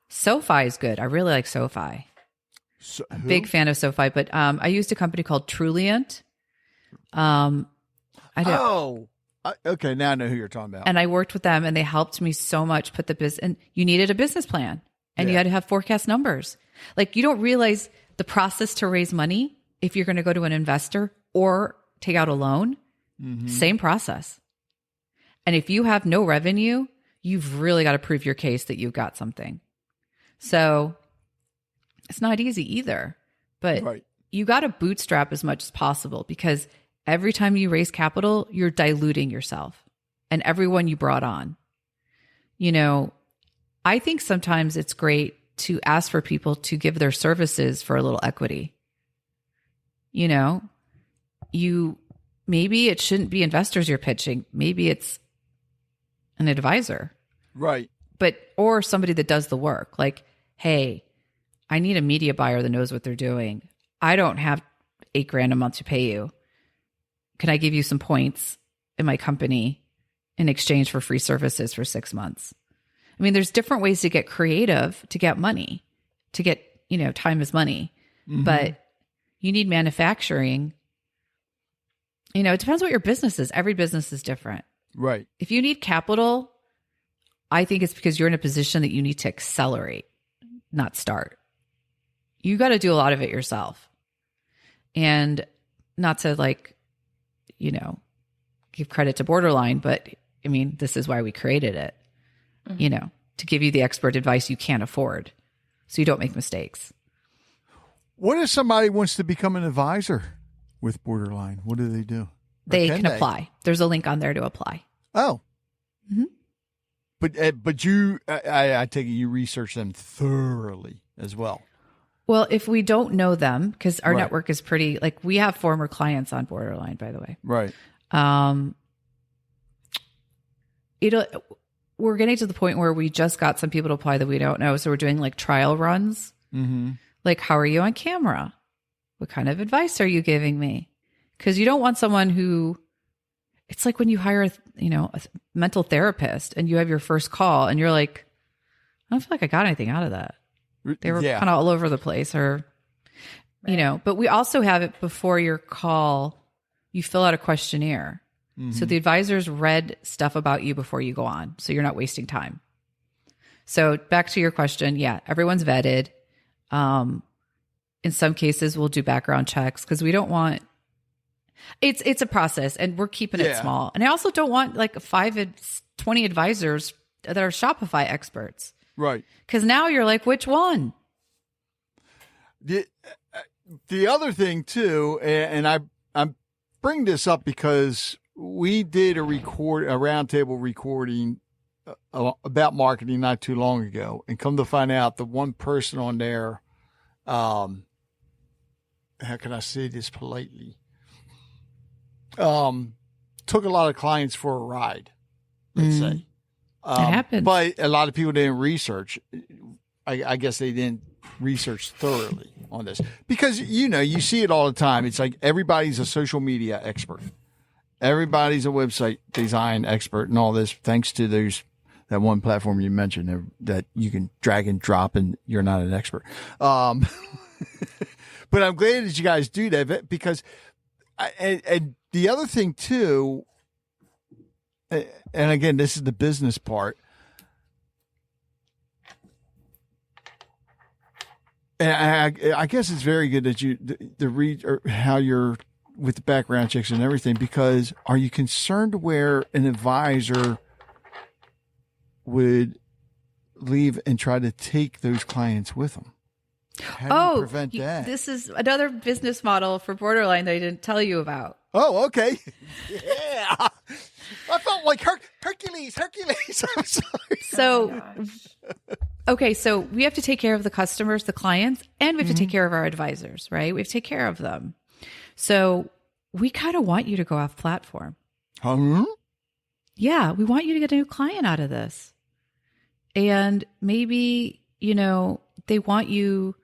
SoFi is good. I really like SoFi. Big fan of SoFi. But I used a company called Trulient. Okay. Now I know who you're talking about. And I worked with them and they helped me so much put the business, and you needed a business plan and you had to have forecast numbers. Like you don't realize the process to raise money if you're going to go to an investor or take out a loan, same process. And if you have no revenue, you've really got to prove your case that you've got something. So it's not easy either, but you got to bootstrap as much as possible because every time you raise capital, you're diluting yourself and everyone you brought on. I think sometimes it's great to ask for people to give their services for a little equity. Maybe it shouldn't be investors you're pitching. Maybe it's an advisor. Right. Or somebody that does the work. Like, hey, I need a media buyer that knows what they're doing. I don't have $8,000 a month to pay you. Can I give you some points in my company in exchange for free services for 6 months? I mean, there's different ways to get creative, to get money, to get, time is money, but you need manufacturing. It depends what your business is. Every business is different. Right. If you need capital, I think it's because you're in a position that you need to accelerate, not start. You got to do a lot of it yourself. And not to give credit to Boarderline, but I mean, this is why we created it, to give you the expert advice you can't afford. so you don't make mistakes. What if somebody wants to become an advisor with Boarderline? What do they do? They can apply. There's a link on there to apply. Oh. Mm-hmm. But you, I take it you research them thoroughly as well. Well, if we don't know them, because our Right. network is pretty, like we have former clients on Boarderline, by the way. Right. We're getting to the point where we just got some people to apply that we don't know. So we're doing like trial runs. Mm-hmm. Like, how are you on camera? What kind of advice are you giving me? Because you don't want someone who, it's like when you hire, a mental therapist and you have your first call and you're like, I don't feel like I got anything out of that. They were kind of all over the place or, but we also have it before your call, you fill out a questionnaire. Mm-hmm. So the advisors read stuff about you before you go on. So you're not wasting time. So back to your question. Yeah, everyone's vetted. In some cases we'll do background checks because we don't want, it's a process and we're keeping it small. And I also don't want like 20 advisors that are Shopify experts. Right. Because now you're like, which one? The other thing too, and I'm bringing this up because we did a roundtable recording about marketing not too long ago, and come to find out the one person on there, how can I say this politely? Took a lot of clients for a ride, let's say. It happens. But a lot of people didn't research. I guess they didn't research thoroughly on this because, you see it all the time. It's like everybody's a social media expert. Everybody's a website design expert and all this, thanks to that one platform you mentioned that you can drag and drop and you're not an expert. But I'm glad that you guys do that because, and the other thing too, and again, this is the business part. And I guess it's very good that you read or how you're with the background checks and everything, because are you concerned where an advisor would leave and try to take those clients with them? How do you prevent that? This is another business model for Boarderline that I didn't tell you about. Oh, okay. Yeah. I felt like Hercules. I'm sorry. So, so we have to take care of the customers, the clients, and we have to take care of our advisors, right? We have to take care of them. So we kind of want you to go off platform. Yeah, we want you to get a new client out of this. And maybe, they want you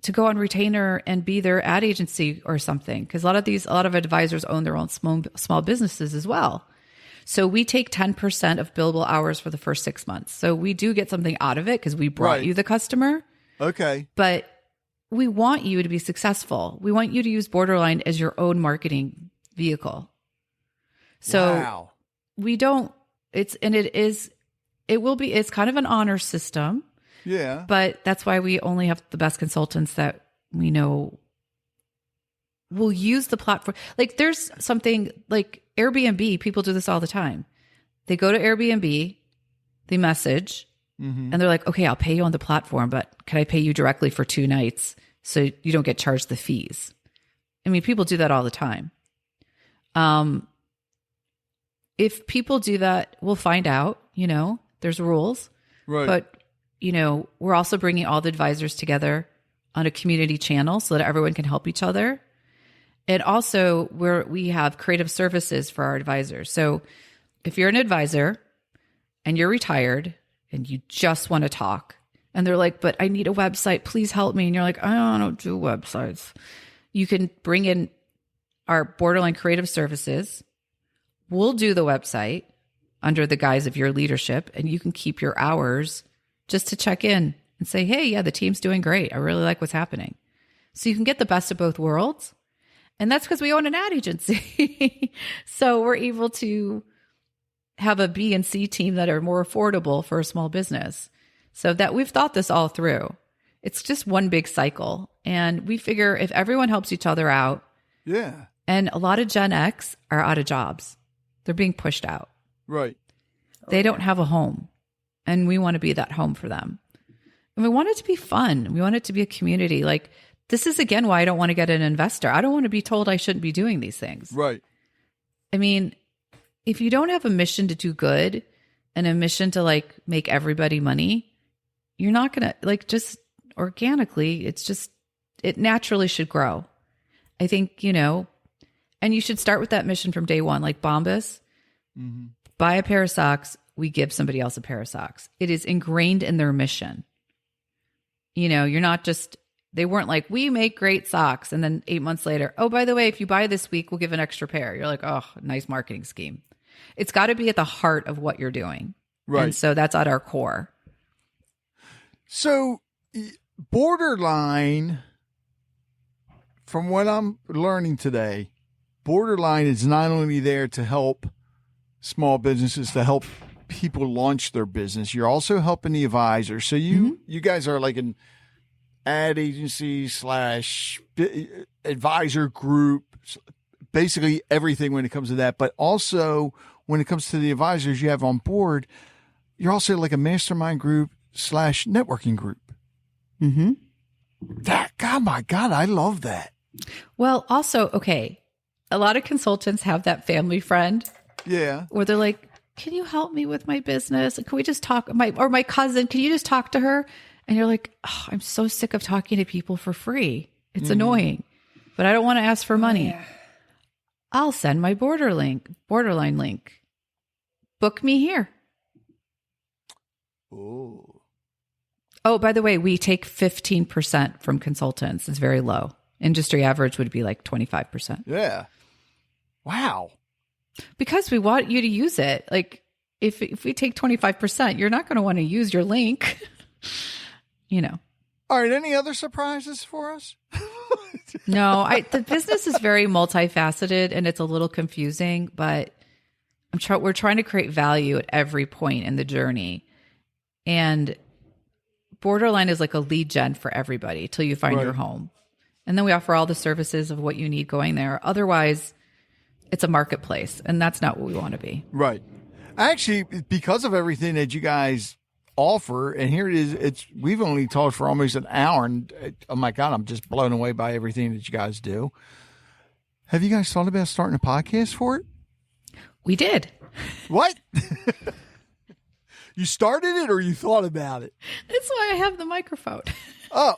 to go on retainer and be their ad agency or something. Because a lot of advisors own their own small businesses as well. So we take 10% of billable hours for the first 6 months. So we do get something out of it because we brought you the customer. Okay. But we want you to be success's. We want you to use Boarderline as your own marketing vehicle. So we don't, it's kind of an honor system. Yeah. But that's why we only have the best consultants that we know will use the platform. Like there's something like Airbnb, people do this all the time. They go to Airbnb, they message, and they're like, okay, I'll pay you on the platform, but can I pay you directly for 2 nights so you don't get charged the fees? I mean, people do that all the time. If people do that, we'll find out, there's rules. Right. But we're also bringing all the advisors together on a community channel so that everyone can help each other. And also we have creative services for our advisors. So if you're an advisor and you're retired and you just want to talk and they're like, but I need a website, please help me. And you're like, I don't do websites. You can bring in our Boarderline creative services. We'll do the website under the guise of your leadership, and you can keep your hours just to check in and say, hey, yeah, the team's doing great. I really like what's happening. So you can get the best of both worlds. And that's because we own an ad agency. So we're able to have a B and C team that are more affordable for a small business. So that we've thought this all through. It's just one big cycle. And we figure if everyone helps each other out. Yeah. And a lot of Gen X are out of jobs. They're being pushed out. Right. They don't have a home. And we want to be that home for them. And we want it to be fun. We want it to be a community. Like, this is, again, why I don't want to get an investor. I don't want to be told I shouldn't be doing these things. Right. I mean, if you don't have a mission to do good and a mission to like make everybody money, you're not going to like just organically, it naturally should grow. I think, and you should start with that mission from day one, like Bombas, buy a pair of socks, we give somebody else a pair of socks. It is ingrained in their mission. You're not just, they weren't like, we make great socks. And then 8 months later, oh, by the way, if you buy this week, we'll give an extra pair. You're like, oh, nice marketing scheme. It's got to be at the heart of what you're doing. Right. And so that's at our core. So Boarderline, from what I'm learning today, Boarderline is not only there to help small businesses, to help people launch their business. You're also helping the advisors. So you guys are like an ad agency / advisor group, basically everything when it comes to that. But also when it comes to the advisors you have on board, you're also like a mastermind group / networking group. My God, I love that. Well, also, okay, a lot of consultants have that family friend. Yeah. Where they're like, can you help me with my business? Can we just talk? My cousin, can you just talk to her? And you're like, oh, I'm so sick of talking to people for free. It's annoying, but I don't want to ask for money. Yeah. I'll send my Boarderline link. Book me here. Oh, by the way, we take 15% from consultants. It's very low. Industry average would be like 25%. Yeah. Wow. Because we want you to use it. Like if we take 25%, you're not going to want to use your link. All right. Any other surprises for us? No, the business is very multifaceted and it's a little confusing, but we're trying to create value at every point in the journey. And Boarderline is like a lead gen for everybody till you find your home. And then we offer all the services of what you need going there. Otherwise, it's a marketplace, and that's not what we want to be. Right. Actually, because of everything that you guys offer, and here it is, we've only talked for almost an hour, and oh my God, I'm just blown away by everything that you guys do. Have you guys thought about starting a podcast for it? We did. What? You started it or you thought about it? That's why I have the microphone. Oh.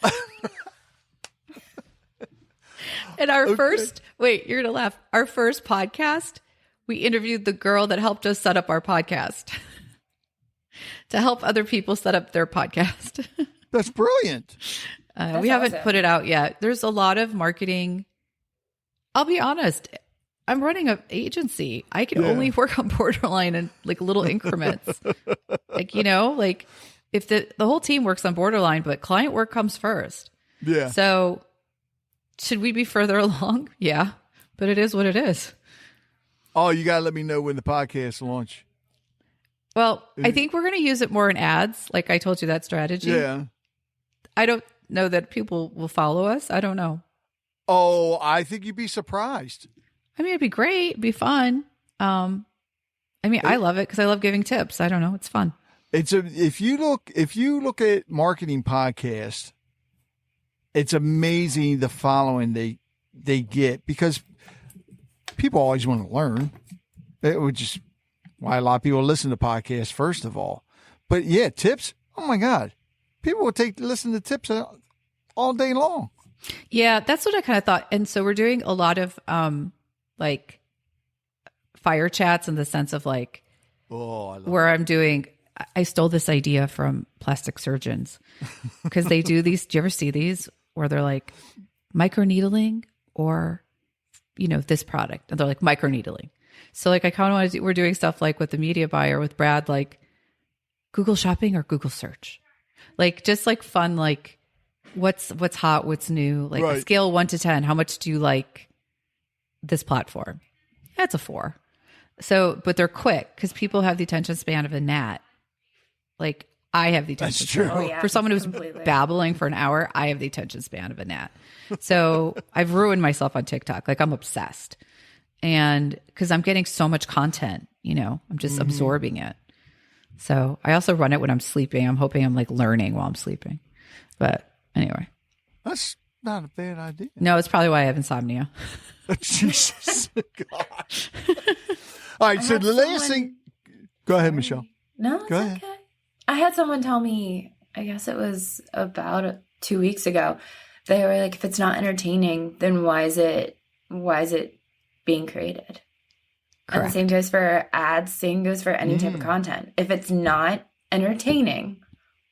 And our first, wait, you're going to laugh. Our first podcast, we interviewed the girl that helped us set up our podcast to help other people set up their podcast. That's brilliant. We haven't put it out yet. There's a lot of marketing. I'll be honest. I'm running an agency. I can only work on Boarderline in like little increments. Like, if the whole team works on Boarderline, but client work comes first. Yeah. So should we be further along? Yeah, but it is what it is. Oh, you got to let me know when the podcast launch. Well, I think we're going to use it more in ads. Like I told you, that strategy. Yeah. I don't know that people will follow us. I don't know. Oh, I think you'd be surprised. I mean, it'd be great. It'd be fun. I love it because I love giving tips. I don't know. It's fun. If you look at marketing podcasts, it's amazing the following they get because people always want to learn. Which is why a lot of people listen to podcasts first of all. But yeah, tips. Oh my God, people will listen to tips all day long. Yeah, that's what I kind of thought. And so we're doing a lot of like fire chats in the sense of like where I'm doing. I stole this idea from plastic surgeons because they do these. Do you ever see these where they're like microneedling or, this product? And they're like microneedling. So like I kind of want to we're doing stuff like with the media buyer with Brad, like Google shopping or Google search, like just like fun, like what's hot, what's new, like a scale 1 to 10. How much do you like this platform? That's a 4. So, but they're quick because people have the attention span of a gnat. Like I have the attention span. That's true. For someone who's babbling for an hour, I have the attention span of a gnat. So I've ruined myself on TikTok. Like I'm obsessed. And because I'm getting so much content, I'm just absorbing it. So I also run it when I'm sleeping. I'm hoping I'm like learning while I'm sleeping. But anyway. That's not a bad idea. No, it's probably why I have insomnia. Jesus. Gosh. All right. So the last thing. Go ahead, Michelle. No, it's okay. I had someone tell me, I guess it was about 2 weeks ago, they were like, if it's not entertaining, then why is it being created? Correct. And same goes for ads, same goes for any type of content. If it's not entertaining,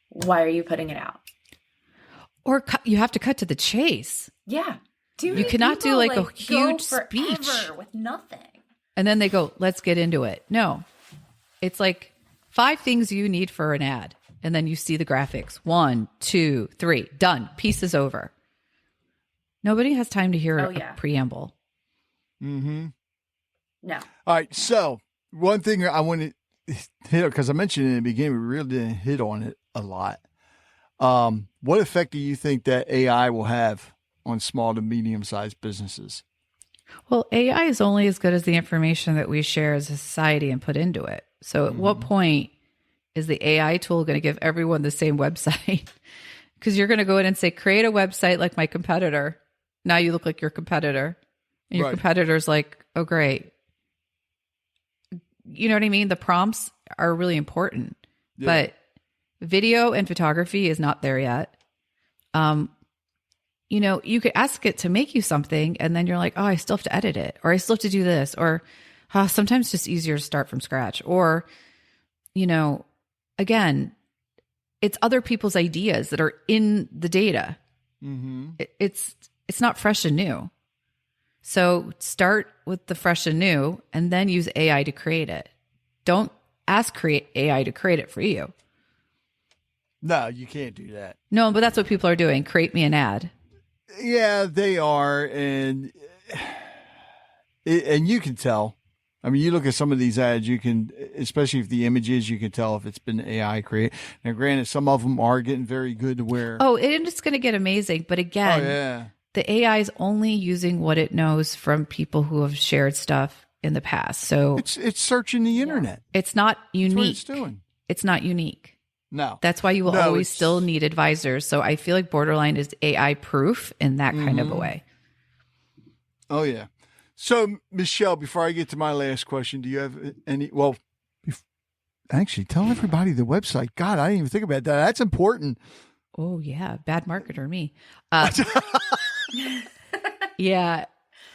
why are you putting it out? Or you have to cut to the chase. Yeah. You cannot do like a huge speech with nothing. and then they go, let's get into it. No, it's like 5 things you need for an ad. And then you see the graphics. 1, 2, 3, done. Piece is over. Nobody has time to hear a preamble. Mm-hmm. No. All right. So one thing I want to hit, because I mentioned in the beginning, we really didn't hit on it a lot. What effect do you think that AI will have on small to medium-sized businesses? Well, AI is only as good as the information that we share as a society and put into it. So at what point is the AI tool going to give everyone the same website? Because you're going to go in and say, create a website like my competitor. Now you look like your competitor. And your competitor's like, oh, great. You know what I mean? The prompts are really important. Yeah. But video and photography is not there yet. You know, you could ask it to make you something, and then you're like, oh, I still have to edit it, or I still have to do this, or sometimes it's just easier to start from scratch. Or, you know, again, it's other people's ideas that are in the data. Mm-hmm. It's not fresh and new. So start with the fresh and new, and then use AI to create it. Don't ask AI to create it for you. No, you can't do that. No, but that's what people are doing. Create me an ad. Yeah, they are. And you can tell. I mean, you look at some of these ads, you can, especially if the images, you can tell if it's been AI created. Now, granted, some of them are getting very good to where. Oh, it's going to get amazing. But again, the AI is only using what it knows from people who have shared stuff in the past. So it's searching the internet. It's not unique. That's what it's doing. It's not unique. No. That's why you will always still need advisors. So I feel like Boarderline is AI proof in that kind of a way. Oh, yeah. So, Michelle, before I get to my last question, do you have any? Well, actually, tell everybody the website. God, I didn't even think about that. That's important. Oh, yeah. Bad marketer, me. Yeah.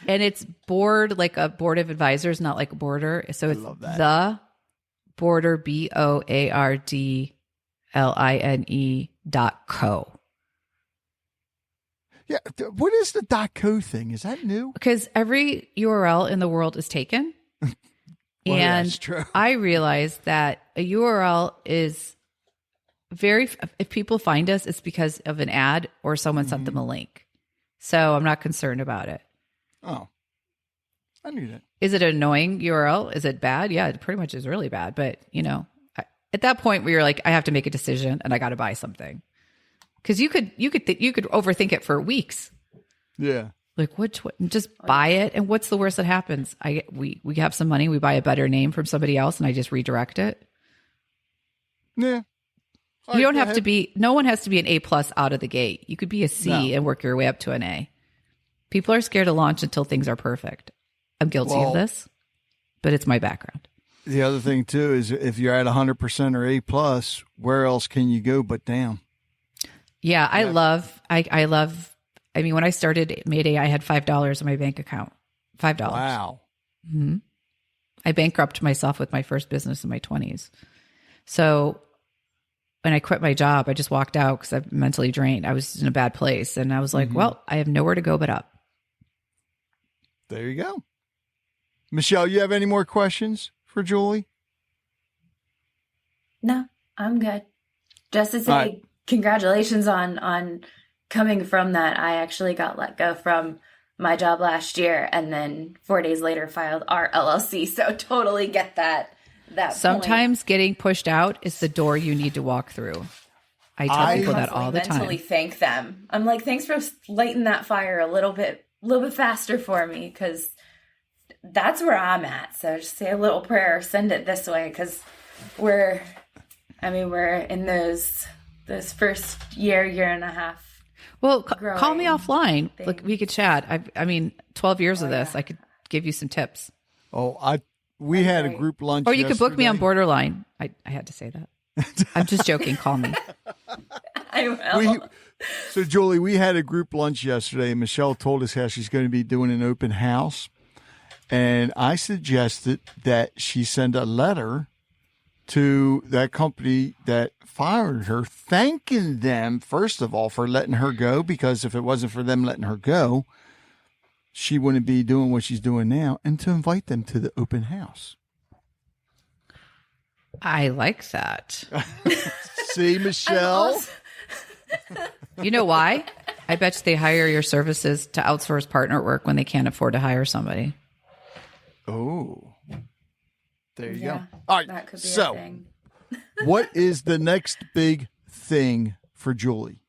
And it's board, like a board of advisors, not like a border. So it's the Boarder, BOARDLINE.co. Yeah. What is the .co thing? Is that new? Because every URL in the world is taken. Well, and that's true. I realized that a URL is if people find us, it's because of an ad or someone sent them a link. So I'm not concerned about it. Oh, I knew that. Is it an annoying URL? Is it bad? Yeah, it pretty much is really bad. But, you know, at that point where you're like, I have to make a decision and I got to buy something. Because you could overthink it for weeks. Yeah. Like, just buy it. And what's the worst that happens? We have some money. We buy a better name from somebody else and I just redirect it. Yeah. You don't have to be, no one has to be an A+ out of the gate. You could be a C and work your way up to an A. People are scared to launch until things are perfect. I'm guilty of this, but it's my background. The other thing too is if you're at 100% or A+, where else can you go but down? Yeah, I mean, when I started Mayday, I had $5 in my bank account. $5. Wow. Mm-hmm. I bankrupted myself with my first business in my 20s. So when I quit my job, I just walked out because I'm mentally drained. I was in a bad place. And I was like, well, I have nowhere to go but up. There you go. Michelle, you have any more questions for Julie? No, I'm good. Just to say congratulations on coming from that. I actually got let go from my job last year and then 4 days later filed our LLC. So totally get that Sometimes getting pushed out is the door you need to walk through. I tell people that all the time. Mentally thank them. I'm like, thanks for lighting that fire a little bit faster for me, because that's where I'm at. So just say a little prayer, send it this way, because we're in those this first year and a half. Well, call me offline. things. Look, we could chat. I mean, 12 years of this, I could give you some tips. We had a group lunch. Or you could book me on Boarderline. I had to say that. I'm just joking. Call me. I will. So, Julie, we had a group lunch yesterday, and Michelle told us how she's going to be doing an open house. And I suggested that she send a letter to that company that fired her, thanking them, first of all, for letting her go, because if it wasn't for them letting her go, she wouldn't be doing what she's doing now, and to invite them to the open house. I like that. See, Michelle? You know why? I bet you they hire your services to outsource partner work when they can't afford to hire somebody. Oh, there you go. All right. That could be so, a thing. what is the next big thing for Julie?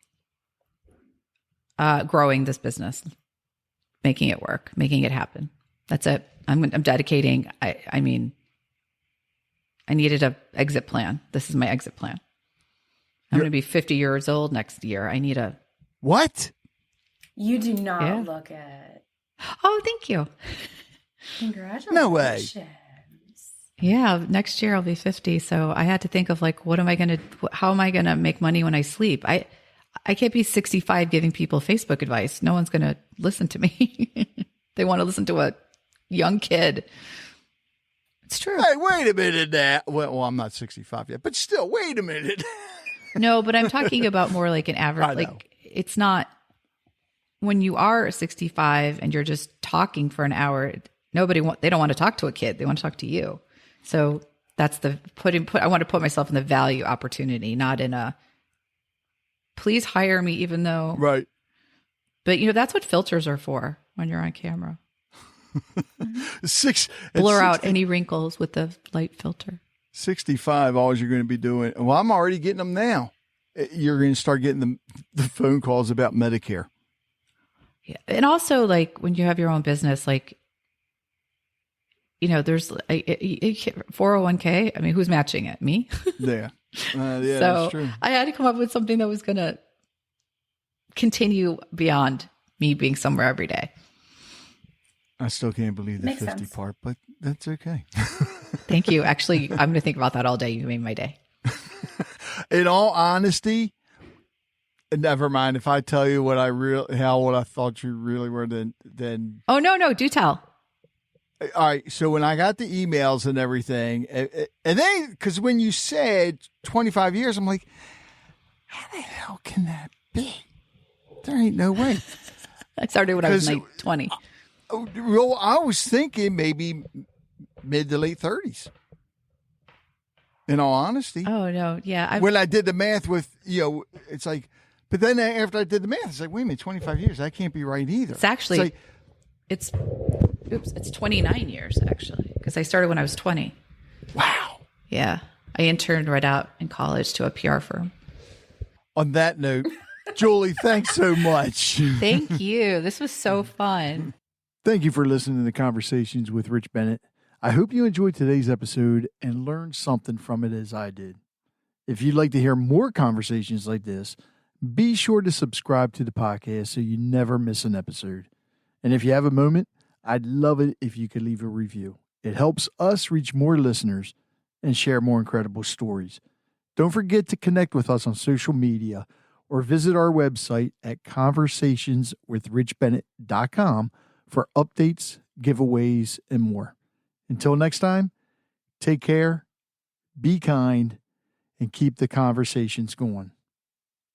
Growing this business, making it work, making it happen. That's it. I'm dedicating. I mean, I needed an exit plan. This is my exit plan. I'm going to be 50 years old next year. I need a... What? You do not look it. Oh, thank you. Congratulations. No way. Yeah, next year I'll be 50. So I had to think of like, how am I going to make money when I sleep? I can't be 65 giving people Facebook advice. No one's going to listen to me. They want to listen to a young kid. It's true. Hey, wait a minute now. Well, I'm not 65 yet, but still, wait a minute. No, but I'm talking about more like an average, like it's not when you are 65 and you're just talking for an hour, they don't want to talk to a kid. They want to talk to you. So that's I want to put myself in the value opportunity, not in a, please hire me, even though. Right. But that's what filters are for when you're on camera. Blur out any wrinkles with the light filter. 65, all you're going to be doing. Well, I'm already getting them now. You're going to start getting the phone calls about Medicare. Yeah. And also like when you have your own business, like, there's a 401k. I mean, who's matching it? Me? Yeah. Yeah, so that's true. I had to come up with something that was going to continue beyond me being somewhere every day. I still can't believe the Makes 50 sense. part, but that's okay. Thank you. Actually, I'm going to think about that all day. You made my day. In all honesty, never mind. If I tell you what I thought you really were, then. Oh, no, do tell. All right. So when I got the emails and everything, and then, because when you said 25 years, I'm like, how the hell can that be? There ain't no way. I started when I was like 20. Well, I was thinking maybe mid to late 30s. In all honesty. Oh, no. Yeah. When I did the math with, it's like, but then after I did the math, it's like, wait a minute, 25 years. That can't be right either. It's actually, it's 29 years, actually, because I started when I was 20. Wow. Yeah. I interned right out in college to a PR firm. On that note, Julie, thanks so much. Thank you. This was so fun. Thank you for listening to Conversations with Rich Bennett. I hope you enjoyed today's episode and learned something from it as I did. If you'd like to hear more conversations like this, be sure to subscribe to the podcast so you never miss an episode. And if you have a moment, I'd love it if you could leave a review. It helps us reach more listeners and share more incredible stories. Don't forget to connect with us on social media or visit our website at conversationswithrichbennett.com for updates, giveaways, and more. Until next time, take care, be kind, and keep the conversations going.